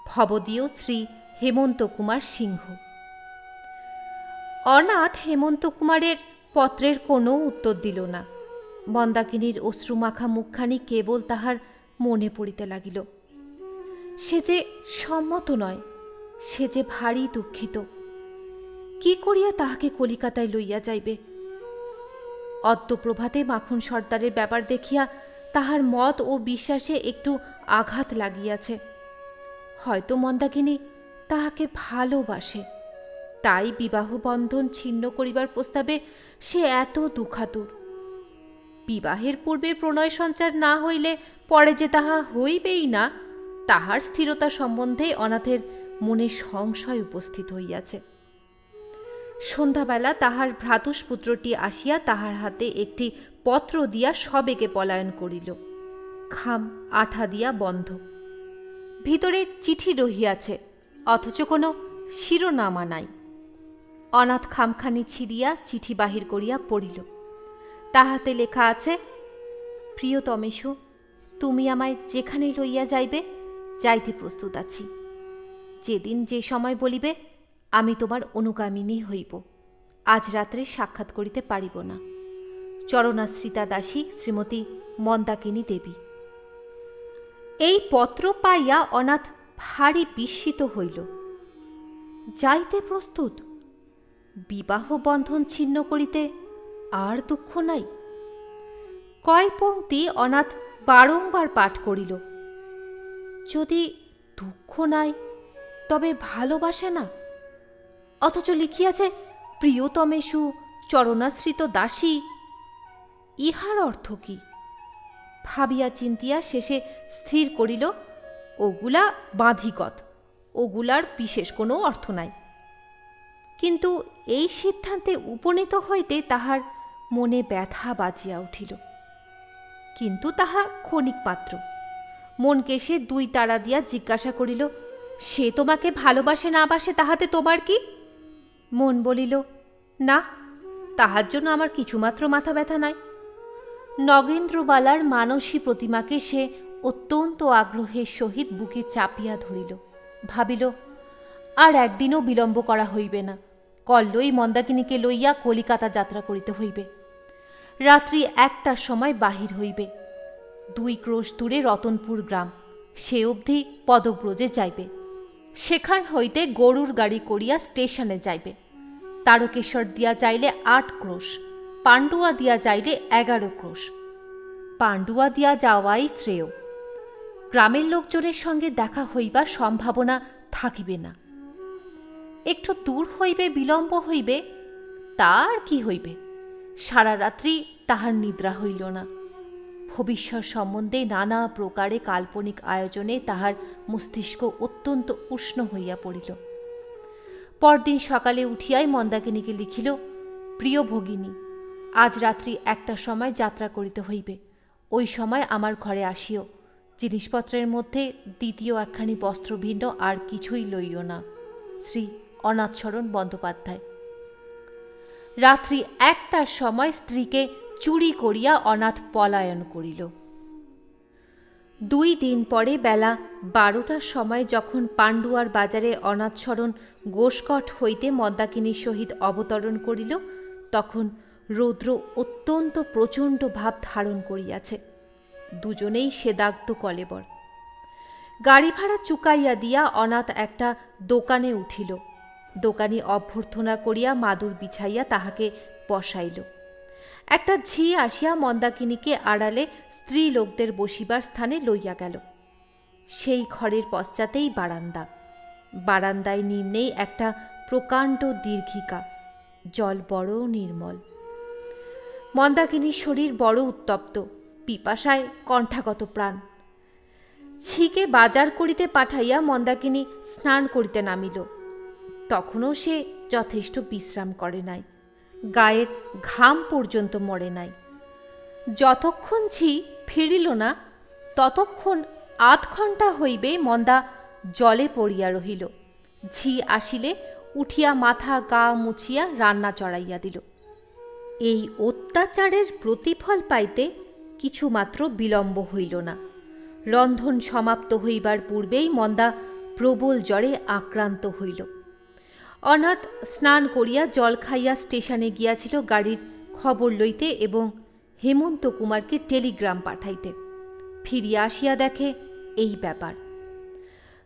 ভবদীয় শ্রী হেমন্ত কুমার সিংহ। অনাথ হেমন্ত কুমারের পত্রের কোনো উত্তর দিল না। মন্দাকিনীর অশ্রুমাখা মুখখানি কেবল তাহার মনে পড়িতে লাগিল। সে যে সম্মত নয়, সে যে ভারী দুঃখিত। কি করিয়া তাহাকে কলিকাতায় লইয়া যাইবে? অদ্য প্রভাতে মাখন সর্দারের ব্যাপার দেখিয়া তাহার মত ও বিশ্বাসে একটু আঘাত লাগিয়াছে। হয়তো মন্দাকিনী তাহাকে ভালোবাসে, তাই বিবাহ বন্ধন ছিন্ন করিবার প্রস্তাবে সে এত দুঃখাতুর। বিবাহের পূর্বে প্রণয় সঞ্চার না হইলে পরে যে তাহা হইবেই না, তাহার স্থিরতা সম্বন্ধে অনাথের মনে সংশয় উপস্থিত হইয়াছে। সন্ধ্যাবেলা তাহার ভ্রাতুষ্পুত্রটি আসিয়া তাহার হাতে একটি পত্র দিয়া সবেগে পলায়ন করিল। খাম আঠা দিয়া বন্ধ। ভিতরে চিঠি রহিয়াছে, অথচ কোনো শিরোনামা নাই। অনাথ খামখানি ছিঁড়িয়া চিঠি বাহির করিয়া পড়িল। তাহাতে লেখা আছে, প্রিয়তমেষু, তুমি আমায় যেখানে লইয়া যাইবে যাইতে প্রস্তুত আছি। যেদিন যে সময় বলিবে আমি তোমার অনুগামিনী হইব। আজ রাত্রে সাক্ষাৎ করিতে পারিব না। চরণাশ্রিতা দাসী শ্রীমতী মন্দাকিনী দেবী। এই পত্র পাইয়া অনাথ ভারী বিস্মিত হইল। যাইতে প্রস্তুত? বিবাহ বন্ধন ছিন্ন করিতে আর দুঃখ নাই? কয় পংক্তি অনাথ বারংবার পাঠ করিল। যদি দুঃখ নাই তবে ভালোবাসে না, অথচ লিখিয়াছে প্রিয়তমেষু চরণাশ্রিত দাসী। ইহার অর্থ কি? ভাবিয়া চিন্তিয়া শেষে স্থির করিল, ওগুলা বাঁধিকত, ওগুলার বিশেষ কোনো অর্থ নাই। কিন্তু এই সিদ্ধান্তে উপনীত হইতে তাহার মনে ব্যথা বাজিয়া উঠিল। কিন্তু তাহা ক্ষণিক মাত্র। মনকে সে 2 তাড়া দিয়া জিজ্ঞাসা করিল, সে তোমাকে ভালোবাসে না বাসে তাহাতে তোমার কি? মন বলিল, না, তাহার জন্য আমার কিছুমাত্র মাথা ব্যথা নাই। নগেন্দ্রবালার মানসী প্রতিমাকে সে অত্যন্ত আগ্রহের সহিত বুকে চাপিয়া ধরিল। ভাবিল, আর একদিনও বিলম্ব করা হইবে না। কল্লই মন্দাকিনীকে লইয়া কলিকাতা যাত্রা করিতে হইবে। রাত্রি 1টার সময় বাহির হইবে। 2 ক্রোশ দূরে রতনপুর গ্রাম, সে অবধি পদব্রজে যাইবে। সেখান হইতে গরুর গাড়ি করিয়া স্টেশনে যাইবে। তারকেশ্বর দিয়া যাইলে 8 ক্রোশ, পাণ্ডুয়া দিয়া যাইলে 11 ক্রোশ। পাণ্ডুয়া দিয়া যাওয়াই শ্রেয়। গ্রামের লোকজনের সঙ্গে দেখা হইবার সম্ভাবনা থাকিবে না। একটু দূর হইবে, বিলম্ব হইবে, তার কি হইবে? সারা রাত্রি তাহার নিদ্রা হইল না। ভবিষ্যৎ সম্বন্ধে নানা প্রকারে কাল্পনিক আয়োজনে তাহার মস্তিষ্ক অত্যন্ত উষ্ণ হইয়া পড়িল। পরদিন সকালে উঠিয়াই মন্দাকিনীকে লিখিল, প্রিয় ভগিনী, আজ রাত্রি 1টার সময় যাত্রা করিতে হইবে। ওই সময় আমার ঘরে আসিও। জিনিসপত্রের মধ্যে দ্বিতীয় একখানি বস্ত্র ভিন্ন আর কিছুই লইও না। শ্রী অনাথশরণ বন্দ্যোপাধ্যায়। রাত্রি 1টার সময় স্ত্রীকে চুরি করিয়া অনাথ পলায়ন করিল। 2 দিন পরে বেলা 12টার সময় যখন পাণ্ডুয়ার বাজারে অনাথশরণ গোষ্কট হইতে মন্দাকিনীর সহিত অবতরণ করিল, তখন রৌদ্র অত্যন্ত প্রচণ্ড ভাব ধারণ করিয়াছে। দুজনেই সেদাগ্ধ কলেবর। গাড়ি ভাড়া চুকাইয়া দিয়া অনাথ একটা দোকানে উঠিল। দোকানি অভ্যর্থনা করিয়া মাদুর বিছাইয়া তাহাকে বসাইল। একটা ঝি আসিয়া মন্দাকিনীকে আড়ালে স্ত্রী লোকদের বসিবার স্থানে লইয়া গেল। সেই ঘরের পশ্চাতেই বারান্দা। বারান্দায় নিম্নেই একটা প্রকাণ্ড দীর্ঘিকা, জল বড় নির্মল। মন্দাকিনীর শরীর বড় উত্তপ্ত, পিপাসায় কণ্ঠাগত প্রাণ। ঝিকে বাজার করিতে পাঠাইয়া মন্দাকিনী স্নান করিতে নামিল। তখনও সে যথেষ্ট বিশ্রাম করে নাই, গায়ের ঘাম পর্যন্ত মরে নাই। যতক্ষণ ঝি ফিরিল না ততক্ষণ ৮ ঘণ্টা হইবে মন্দা জলে পড়িয়া রহিল। ঝি আসিলে উঠিয়া মাথা গা মুছিয়া রান্না চড়াইয়া দিল। এই অত্যাচারের প্রতিফল পাইতে কিছুমাত্র বিলম্ব হইল না। রন্ধন সমাপ্ত হইবার পূর্বেই মন্দা প্রবল জ্বরে আক্রান্ত হইল। অনাথ স্নান করিয়া জল খাইয়া স্টেশনে গিয়াছিল গাড়ির খবর লইতে এবং হেমন্ত কুমারকে টেলিগ্রাম পাঠাইতে। ফিরিয়া আসিয়া দেখে এই ব্যাপার।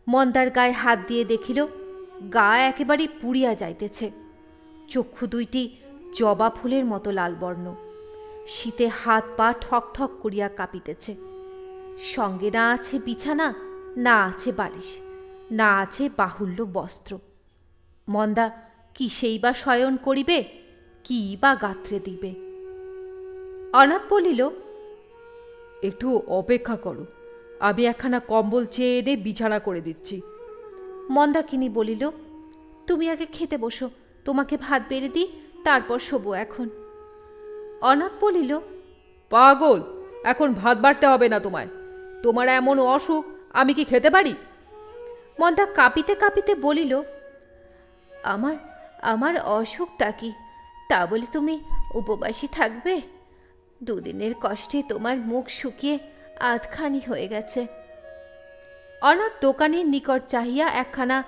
মন্দার গায়ে হাত দিয়ে দেখিল গা একেবারে পুড়িয়া যাইতেছে। চক্ষু দুইটি জবা ফুলের মতো লালবর্ণ। শীতে হাত পা ঠক ঠক করিয়া কাঁপিতেছে। সঙ্গে না আছে বিছানা, না আছে বালিশ, না আছে বাহুল্য বস্ত্র। মন্দা কিসেই বা শয়ন করিবে, কি বা গাত্রে দিবে? অনাথ বলিল, একটু অপেক্ষা করো, আমি একখানা কম্বল চেয়ে এনে বিছানা করে দিচ্ছি। মন্দাকিনী বলিল, তুমি আগে খেতে বসো, তোমাকে ভাত বেড়ে দিই, তারপর শোবো এখন। অনাথ বলিল, পাগল, এখন ভাত বাড়তে হবে না তোমায়। তোমার এমন অসুখ, আমি কি খেতে পারি? মন্দা কাঁপিতে কাঁপিতে বলিল, আমার আমার অসুখটা কি? তা বলে তুমি উপবাসী থাকবে? দুদিনের কষ্টে তোমার মুখ শুকিয়ে আধখানি হয়ে গেছে। অনাথ দোকানের নিকট চাহিয়া একখানা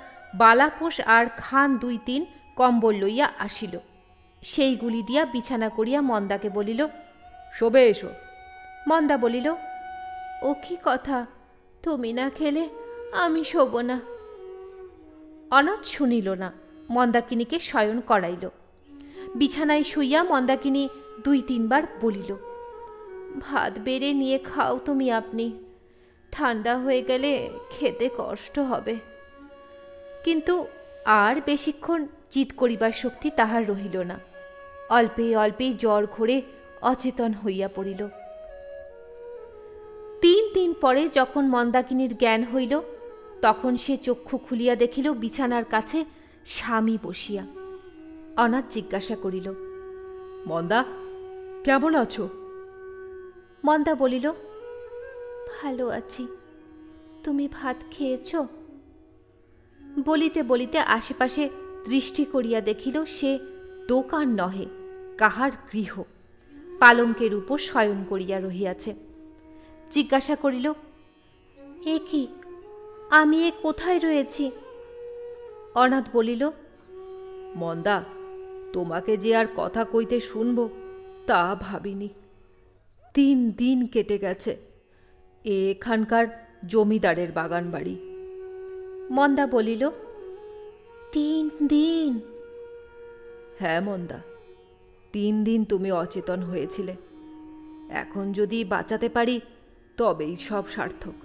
বালাপোষ আর খান ২-৩ কম্বল লইয়া আসিল। সেইগুলি দিয়া বিছানা করিয়া মন্দাকে বলিল, শোবে এসো। মন্দা বলিল, ও কি কথা, তুমি না খেলে আমি শোব না। অনাথ শুনিল না, মন্দাকিনীকে শয়ন করাইল। বিছানায় শুইয়া মন্দাকিনী ২-৩ বার বলিল, ভাত বেড়ে নিয়ে খাও তুমি, আপনি ঠান্ডা হয়ে গেলে খেতে কষ্ট হবে। কিন্তু আর বেশিক্ষণ চিৎ করিবার শক্তি তাহার রহিল না। অল্পে অল্পে জ্বর ঘোরে অচেতন হইয়া পড়িল। ৩ দিন পরে যখন মন্দাকিনীর জ্ঞান হইল, তখন সে চক্ষু খুলিয়া দেখিল বিছানার কাছে স্বামী বসিয়া। অনাথ জিজ্ঞাসা করিল, মন্দা, কেমন আছো? মন্দা বলিল, ভালো আছি, তুমি ভাত খেয়েছ? বলিতে বলিতে আশেপাশে দৃষ্টি করিয়া দেখিল সে দোকান নহে, কাহার গৃহ। পালঙ্কের উপর শয়ন করিয়া রহিয়াছে। জিজ্ঞাসা করিল, এ কি, আমি এ কোথায় রয়েছি? অনাথ বলিল, মন্দা, তোমাকে যে আর কথা কইতে শুনব তা ভাবিনি। ৩ দিন কেটে গেছে। এখানকার জমিদারের বাগান বাড়ি। মন্দা বলিল, ৩ দিন? হ্যাঁ মন্দা, ৩ দিন তুমি অচেতন হয়েছিলে। এখন যদি বাঁচাতে পারি তবেই সব সার্থক।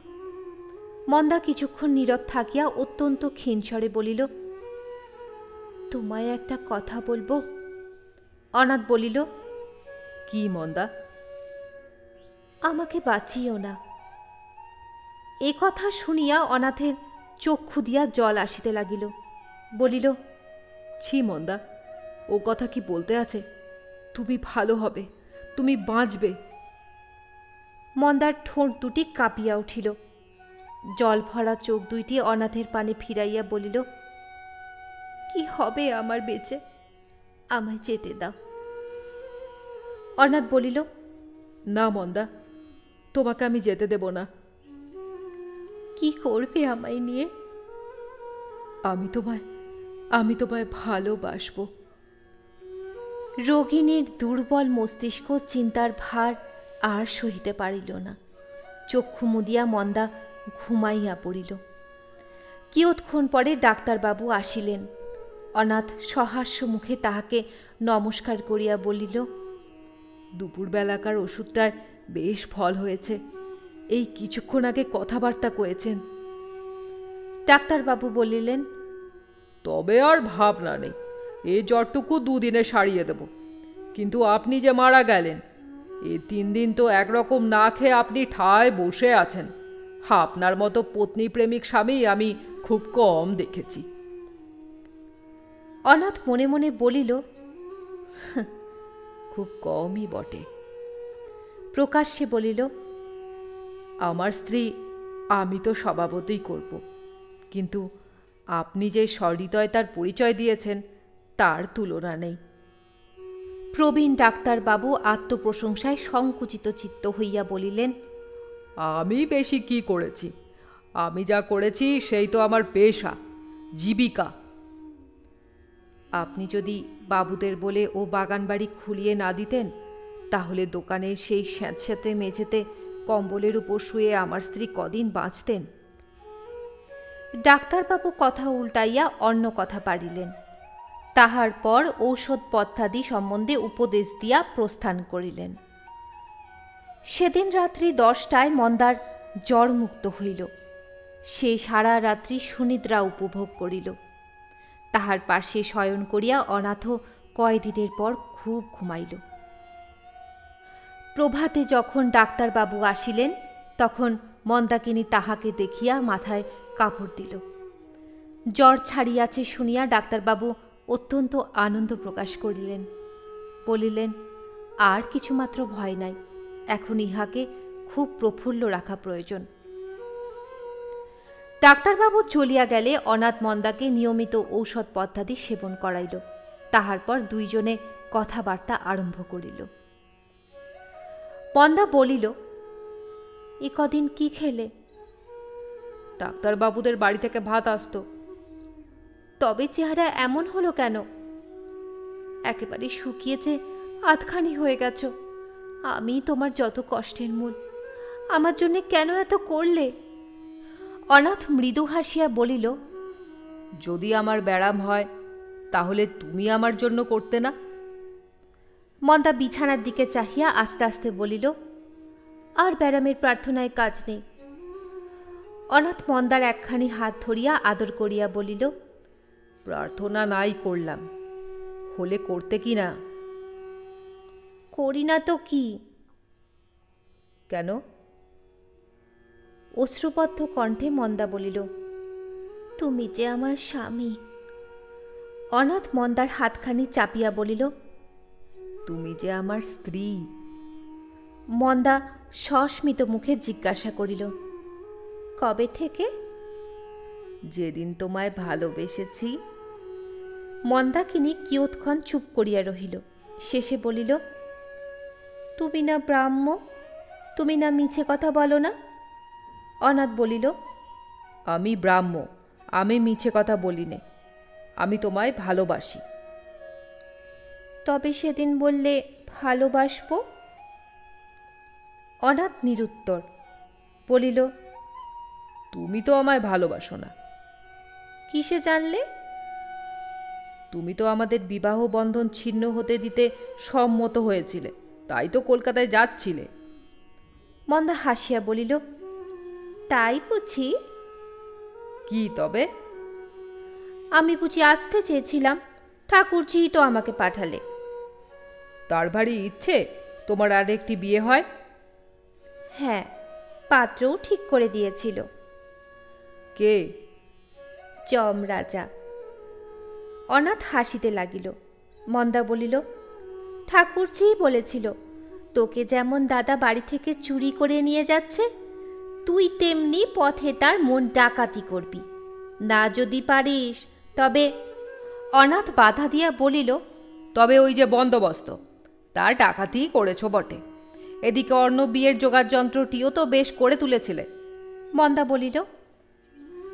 মন্দা কিছুক্ষণ নীরব থাকিয়া অত্যন্ত ক্ষীণস্বরে বলিল, তোমায় একটা কথা বলবো। অনাথ বলিল, কি মন্দা? আমাকে বাঁচিও না। এ কথা শুনিয়া অনাথের চক্ষু দিয়া জল আসিতে লাগিল। বলিল, ছি মন্দা, ও কথা কি বলতে আছে? তুমি ভালো হবে, তুমি বাঁচবে। মন্দার ঠোঁট দুটি কাঁপিয়া উঠিল। জল ভরা চোখ দুইটি অনাথের পানে ফিরাইয়া বলিল, কি হবে আমার বেঁচে? আমায় যেতে দাও। অনাথ বলিল, না মন্দা, তোমাকে আমি যেতে দেব না। কি করবে আমায় নিয়ে? আমি তোমায় ভালোবাসব। রোগিণীর দুর্বল মস্তিষ্ক চিন্তার ভার আর সহিতে পারিল না। চক্ষু মুদিয়া মন্দা ঘুমাইয়া পড়িল। কিয়ৎক্ষণ পরে ডাক্তারবাবু আসিলেন। অনাথ সহাস্য মুখে তাহাকে নমস্কার করিয়া বলিল, দুপুরবেলাকার ওষুধটায় বেশ ফল হয়েছে। এই কিছুক্ষণ আগে কথাবার্তা কয়েছেন। ডাক্তারবাবু বলিলেন, তবে আর ভাবনা নেই, এ জ্বরটুকু 2 দিনে সারিয়ে দেব। কিন্তু আপনি যে মারা গেলেন, এই 3 দিন তো একরকম না খেয়ে আপনি ঠায় বসে আছেন। আপনার মতো পত্নী প্রেমিক স্বামী আমি খুব কম দেখেছি। অনাথ মনে মনে বলিল, খুব কমই বটে। প্রকাশ্যে বলিল, আমার স্ত্রী আমি তো স্বভাবতই করব, কিন্তু আপনি যে সহৃদয়তার পরিচয় দিয়েছেন তার তুলনা নেই। প্রবীণ ডাক্তারবাবু আত্মপ্রশংসায় সংকুচিত চিত্ত হইয়া বলিলেন, আমি বেশি কি করেছি? আমি যা করেছি সেই তো আমার পেশা, জীবিকা। আপনি যদি বাবুদের বলে ও বাগানবাড়ি খুলিয়ে না দিতেন, তাহলে দোকানের সেই স্যাঁতস্যাঁতে মেঝেতে কম্বলের উপর শুয়ে আমার স্ত্রী কদিন বাঁচতেন। ডাক্তারবাবু কথা উল্টাইয়া অন্য কথা পাড়িলেন। তাহার পর ঔষধপথ্যাদি সম্বন্ধে উপদেশ দিয়া প্রস্থান করিলেন। সেদিন রাত্রি 10টায় মন্দার জ্বরমুক্ত হইল। সে সারা রাত্রি সুনিদ্রা উপভোগ করিল। তাহার পার্শ্বে শয়ন করিয়া অনাথ কয়দিনের পর খুব ঘুমাইল। প্রভাতে যখন ডাক্তারবাবু আসিলেন, তখন মন্দাকিনী তাহাকে দেখিয়া মাথায় কাপড় দিল। জ্বর ছাড়িয়াছে শুনিয়া ডাক্তারবাবু অত্যন্ত আনন্দ প্রকাশ করিলেন। বলিলেন, আর কিছুমাত্র ভয় নাই, এখন ইহাকে খুব প্রফুল্ল রাখা প্রয়োজন। ডাক্তারবাবু চলিয়া গেলে অনাথ মন্দাকে নিয়মিত ঔষধপথ্যাদি সেবন করাইল। তাহার পর দুইজনে কথাবার্তা আরম্ভ করিল। মন্দা বলিল, এ কদিন কি খেলে? ডাক্তারবাবুদের বাড়ি থেকে ভাত আসতো। তবে চেহারা এমন হলো কেন? একেবারে শুকিয়েছে, আধখানি হয়ে গেছ। আমি তোমার যত কষ্টের মূল। আমার জন্য কেন এত করলে? অনাথ মৃদু হাসিয়া বলিল, যদি আমার ব্যারাম হয় তাহলে তুমি আমার জন্য করতে না? মন্দা বিছানার দিকে চাহিয়া আস্তে আস্তে বলিল, আর ব্যারামের প্রার্থনায় কাজ নেই। অনাথ মন্দার একখানি হাত ধরিয়া আদর করিয়া বলিল, প্রার্থনা নাই করলাম, হলে করতে কি না? করি না তো কি? কেন? অশ্রুবদ্ধ কণ্ঠে মন্দা বলিল, তুমি যে আমার স্বামী। অনাথ মন্দার হাতখানি চাপিয়া বলিল, তুমি যে আমার স্ত্রী। মন্দা সস্মিত মুখে জিজ্ঞাসা করিল, কবে থেকে? যেদিন তোমায় ভালোবেসেছি। মন্দাকিনী কিয়ৎক্ষণ চুপ করিয়া রহিল। শেষে বলিল, তুমি না ব্রাহ্ম, তুমি না মিছে কথা বলো না? অনাথ বলিল, আমি ব্রাহ্ম, আমি মিছে কথা বলি নে, আমি তোমায় ভালোবাসি। তবে সেদিন বললে ভালোবাসব। অনাথ নিরুত্তর। বলিল, তুমি তো আমায় ভালোবাসো না। কিসে জানলে? তুমি তো আমাদের বিবাহ বন্ধন ছিন্ন হতে দিতে সম্মত হয়েছিলে, তাই তো কলকাতায় যাচ্ছিলে। মন্দা হাসিয়া বলিল, তাই বুঝি? কি তবে? আমি বুঝি আসতে চেয়েছিলাম, ঠাকুরজি তো আমাকে পাঠালে। তার ভারী ইচ্ছে তোমার আর একটি বিয়ে হয়? হ্যাঁ, পাত্রও ঠিক করে দিয়েছিল। কে? যমরাজা। অনাথ হাসিতে লাগিল। মন্দা বলিল, ঠাকুরজিই বলেছিল, তোকে যেমন দাদা বাড়ি থেকে চুরি করে নিয়ে যাচ্ছে, তুই তেমনি পথে তার মন ডাকাতি করবি। না যদি পারিস তবে। অনাথ বাধা দিয়া বলিল, তবে ওই যে বন্দোবস্ত, তার ডাকাতিই করেছ বটে। এদিকে অন্য বিয়ের জোগাড় যন্ত্রটিও তো বেশ করে তুলেছিলে। মন্দা বলিল,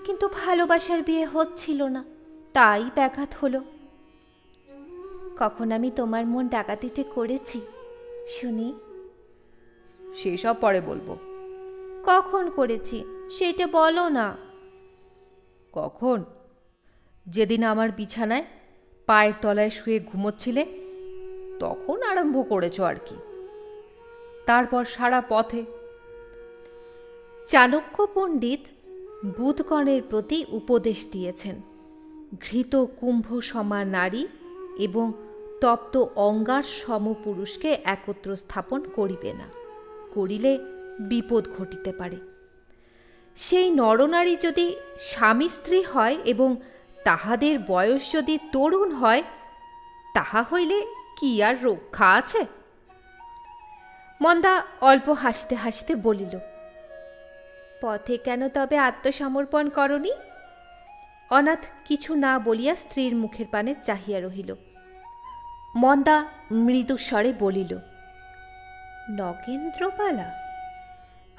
কিন্তু ভালোবাসার বিয়ে হচ্ছিল না, তাই ব্যাঘাত হলো। কখন আমি তোমার মন ডাকাতিটা করেছি শুনি? সেসব পরে বলবো। কখন করেছি সেটা বলো না। কখন? যেদিন আমার বিছানায় পায়ের তলায় শুয়ে ঘুমোচ্ছিলে তখন আরম্ভ করেছ আর কি। তারপর সারা পথে। চাণক্য পণ্ডিত বুধগণের প্রতি উপদেশ দিয়েছেন, ঘৃত কুম্ভ সমা নারী এবং তপ্ত অঙ্গার সম পুরুষকে একত্র স্থাপন করিবে না, করিলে বিপদ ঘটিতে পারে। সেই নরনারী যদি স্বামী স্ত্রী হয় এবং তাহাদের বয়স যদি তরুণ হয়, তাহা হইলে কি আর রক্ষা আছে? মন্দা অল্প হাসিতে হাসিতে বলিল, পথে কেন তবে আত্মসমর্পণ করনি? অনাথ কিছু না বলিয়া স্ত্রীর মুখের পানে চাহিয়া রহিল। মন্দা মৃদুস্বরে বলিল, নগেন্দ্রবালা?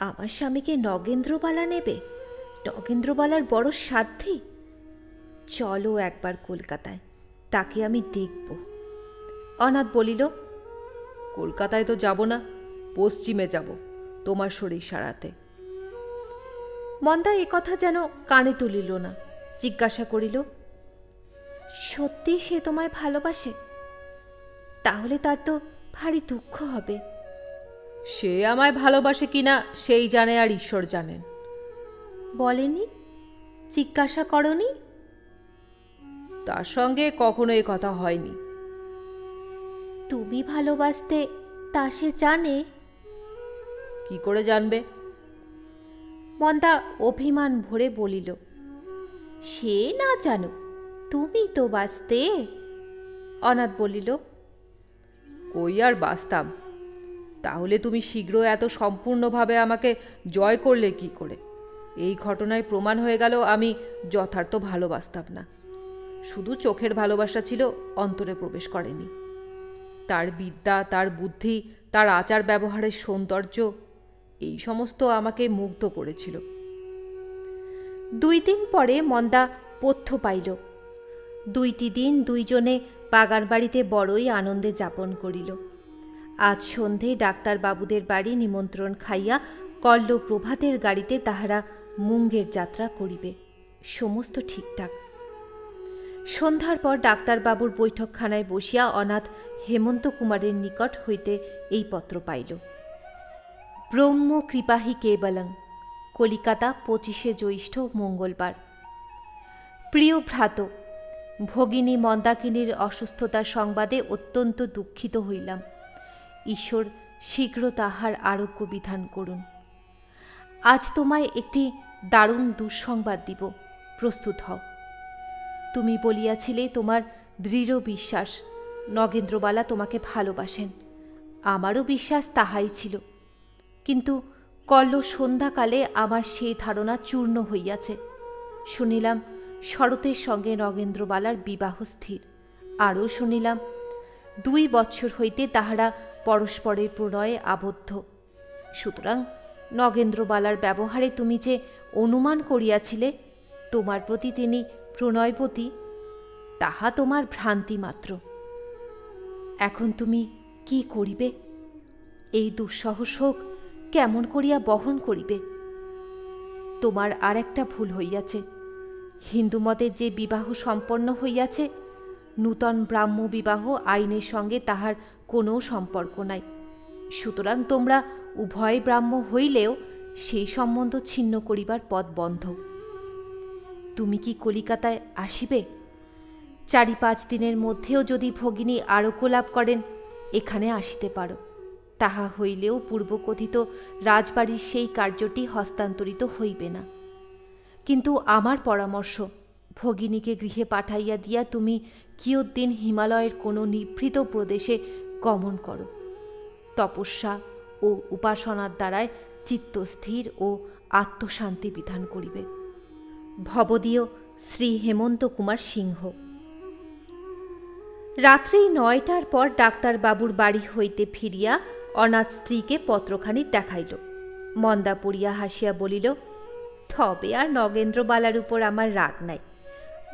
আমার স্বামীকে নগেন্দ্রবালা নেবে? নগেন্দ্রবালার বড় সাধ্যি। চলো একবার কলকাতায়, তাকে আমি দেখব। অনাথ বলিল, কলকাতায় তো যাব না, পশ্চিমে যাব তোমার শরীর সারাতে। মন্দা এ কথা যেন কানে তুলিল না, জিজ্ঞাসা করিল, সত্যি সে তোমায় ভালোবাসে? তাহলে তার তো ভারী দুঃখ হবে। সে আমায় ভালোবাসে কিনা সেই জানে আর ঈশ্বর জানেন। বলেনি? জিজ্ঞাসা করনি? তার সঙ্গে কখনো এ কথা হয়নি। তুমি ভালোবাসতে তা সে জানে? কি করে জানবে? মন্দা অভিমান ভরে বলিল, সে না জানো, তুমি তো বাঁচতে। অনাথ বলিল, কই আর বাঁচতাম? তাহলে তুমি শীঘ্র এত সম্পূর্ণভাবে আমাকে জয় করলে কি করে? এই ঘটনায় প্রমাণ হয়ে গেল আমি যথার্থ ভালোবাসতাম না। শুধু চোখের ভালোবাসা ছিল, অন্তরে প্রবেশ করেনি। তার বিদ্যা, তার বুদ্ধি, তার আচার ব্যবহারের সৌন্দর্য, এই সমস্ত আমাকে মুগ্ধ করেছিল। 2 দিন পরে মন্দা পথ্য পাইল। 2টি দিন দুইজনে বাগান বাড়িতে বড়ই আনন্দে যাপন করিল। আজ সন্ধে ডাক্তারবাবুদের বাড়ি নিমন্ত্রণ খাইয়া কল্ল প্রভাতের গাড়িতে তাহারা মুঙ্গের যাত্রা করিবে। সমস্ত ঠিকঠাক। সন্ধ্যার পর ডাক্তারবাবুর বৈঠকখানায় বসিয়া অনাথ হেমন্ত কুমারের নিকট হইতে এই পত্র পাইল। ব্রহ্ম কৃপাহি কেবলং, কলিকাতা 25শে জ্যৈষ্ঠ মঙ্গলবার। প্রিয় ভ্রাত, ভগিনী মন্দাকিনীর অসুস্থতার সংবাদে অত্যন্ত দুঃখিত হইলাম। ঈশ্বর শীঘ্র তাহার আরোগ্য বিধান করুন। আজ তোমায় একটি দারুণ দুঃসংবাদ দিব, প্রস্তুত হও। তুমি বলিয়াছিলে তোমার দৃঢ় বিশ্বাস নগেন্দ্রবালা তোমাকে ভালোবাসেন। আমারও বিশ্বাস তাহাই ছিল, কিন্তু কল্ল সন্ধ্যাকালে আমার সেই ধারণা চূর্ণ হইয়াছে। শুনিলাম শরতের সঙ্গে নগেন্দ্রবালার বিবাহ স্থির। আরও শুনিলাম 2 বৎসর হইতে তাহারা পরস্পরের প্রণয়ে আবদ্ধ। সুতরাং নগেন্দ্রবালার ব্যবহারে তুমি যে অনুমান করিয়াছিলে তোমার প্রতি তিনি প্রণয়বতী, তাহা তোমার ভ্রান্তি মাত্র। এখন তুমি কি করিবে? এই দুঃসহ শোক কেমন করিয়া বহন করিবে? তোমার আর একটা ভুল হইয়াছে। হিন্দুমতের যে বিবাহ সম্পন্ন হইয়াছে, নূতন ব্রাহ্ম বিবাহ আইনের সঙ্গে তাহার কোনো সম্পর্ক নাই। সুতরাং তোমরা উভয় ব্রাহ্ম হইলেও সেই সম্বন্ধ ছিন্ন করিবার পথ বন্ধ। তুমি কি কলিকাতায় আসিবে? 4-5 দিনের মধ্যেও যদি ভগিনী আরোগ্য লাভ করেন, এখানে আসিতে পারো। তাহা হইলেও পূর্বকথিত রাজবাড়ির সেই কার্যটি হস্তান্তরিত হইবে না। কিন্তু আমার পরামর্শ, ভগিনীকে গৃহে পাঠাইয়া দিয়া তুমি কিয়দ্দিন হিমালয়ের কোনো নিভৃত প্রদেশে গমন করো। তপস্যা ও উপাসনার দ্বারায় চিত্তস্থির ও আত্মশান্তি বিধান করিবে। ভবদীয় শ্রী হেমন্ত কুমার সিংহ। রাত্রি 9টার পর ডাক্তারবাবুর বাড়ি হইতে ফিরিয়া অনাথ স্ত্রীকে পত্রখানি দেখাইল। মন্দা পড়িয়া হাসিয়া বলিল, তবে আর নগেন্দ্রবালার উপর আমার রাগ নাই।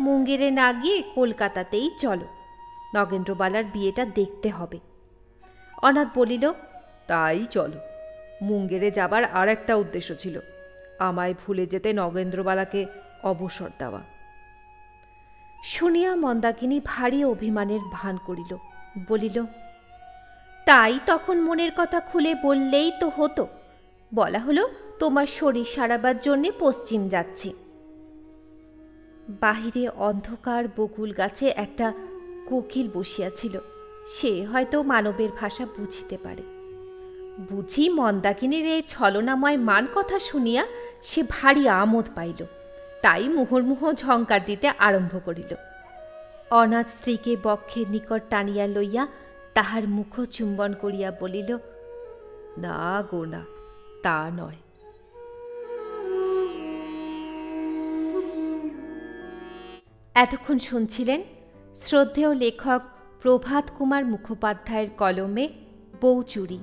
মুঙ্গেরে না গিয়ে কলকাতাতেই চলো, নগেন্দ্রবালার বিয়েটা দেখতে হবে। অনাথ বলিল, তাই চলো। মুঙ্গেরে যাবার আর একটা উদ্দেশ্য ছিল, আমায় ভুলে যেতে নগেন্দ্রবালাকে অবসর দেওয়া। শুনিয়া মন্দাকিনী ভারী অভিমানের ভান করিল, বলিল, তাই তখন মনের কথা খুলে বললেই তো হতো। বলা হলো তোমার শরীর সারাবার জন্যে পশ্চিম যাচ্ছি। বাহিরে অন্ধকার বকুল গাছে একটা কোকিল বসিয়াছিল, সে হয়তো মানবের ভাষা বুঝিতে পারে। বুঝি মন্দাকিনীর এই ছলনাময় মান কথা শুনিয়া সে ভারী আমোদ পাইল, তাই মুহুর্মুহ ঝঙ্কার দিতে আরম্ভ করিল। অনাথ স্ত্রীকে বক্ষের নিকট টানিয়া লইয়া তাহার মুখ চুম্বন করিয়া বলিল, না গো না, তা নয়। এতক্ষণ শুনছিলেন শ্রদ্ধেয় লেখক প্রভাত কুমার মুখোপাধ্যায়ের কলমে বউচুরি।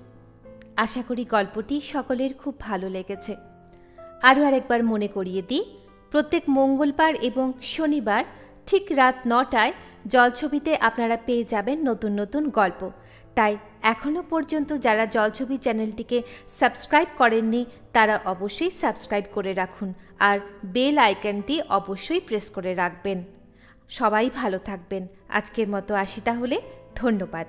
আশা করি গল্পটি সকলের খুব ভালো লেগেছে। আরও আরেকবার মনে করিয়ে দিই, প্রত্যেক মঙ্গলবার এবং শনিবার ঠিক রাত 9টায় জলছবিতে আপনারা পেয়ে যাবেন নতুন নতুন গল্প। তাই এখনও পর্যন্ত যারা জলছবি চ্যানেলটিকে সাবস্ক্রাইব করেননি তারা অবশ্যই সাবস্ক্রাইব করে রাখুন, আর বেল আইকনটি অবশ্যই প্রেস করে রাখবেন। সবাই ভালো থাকবেন। আজকের মতো আসি তাহলে, ধন্যবাদ।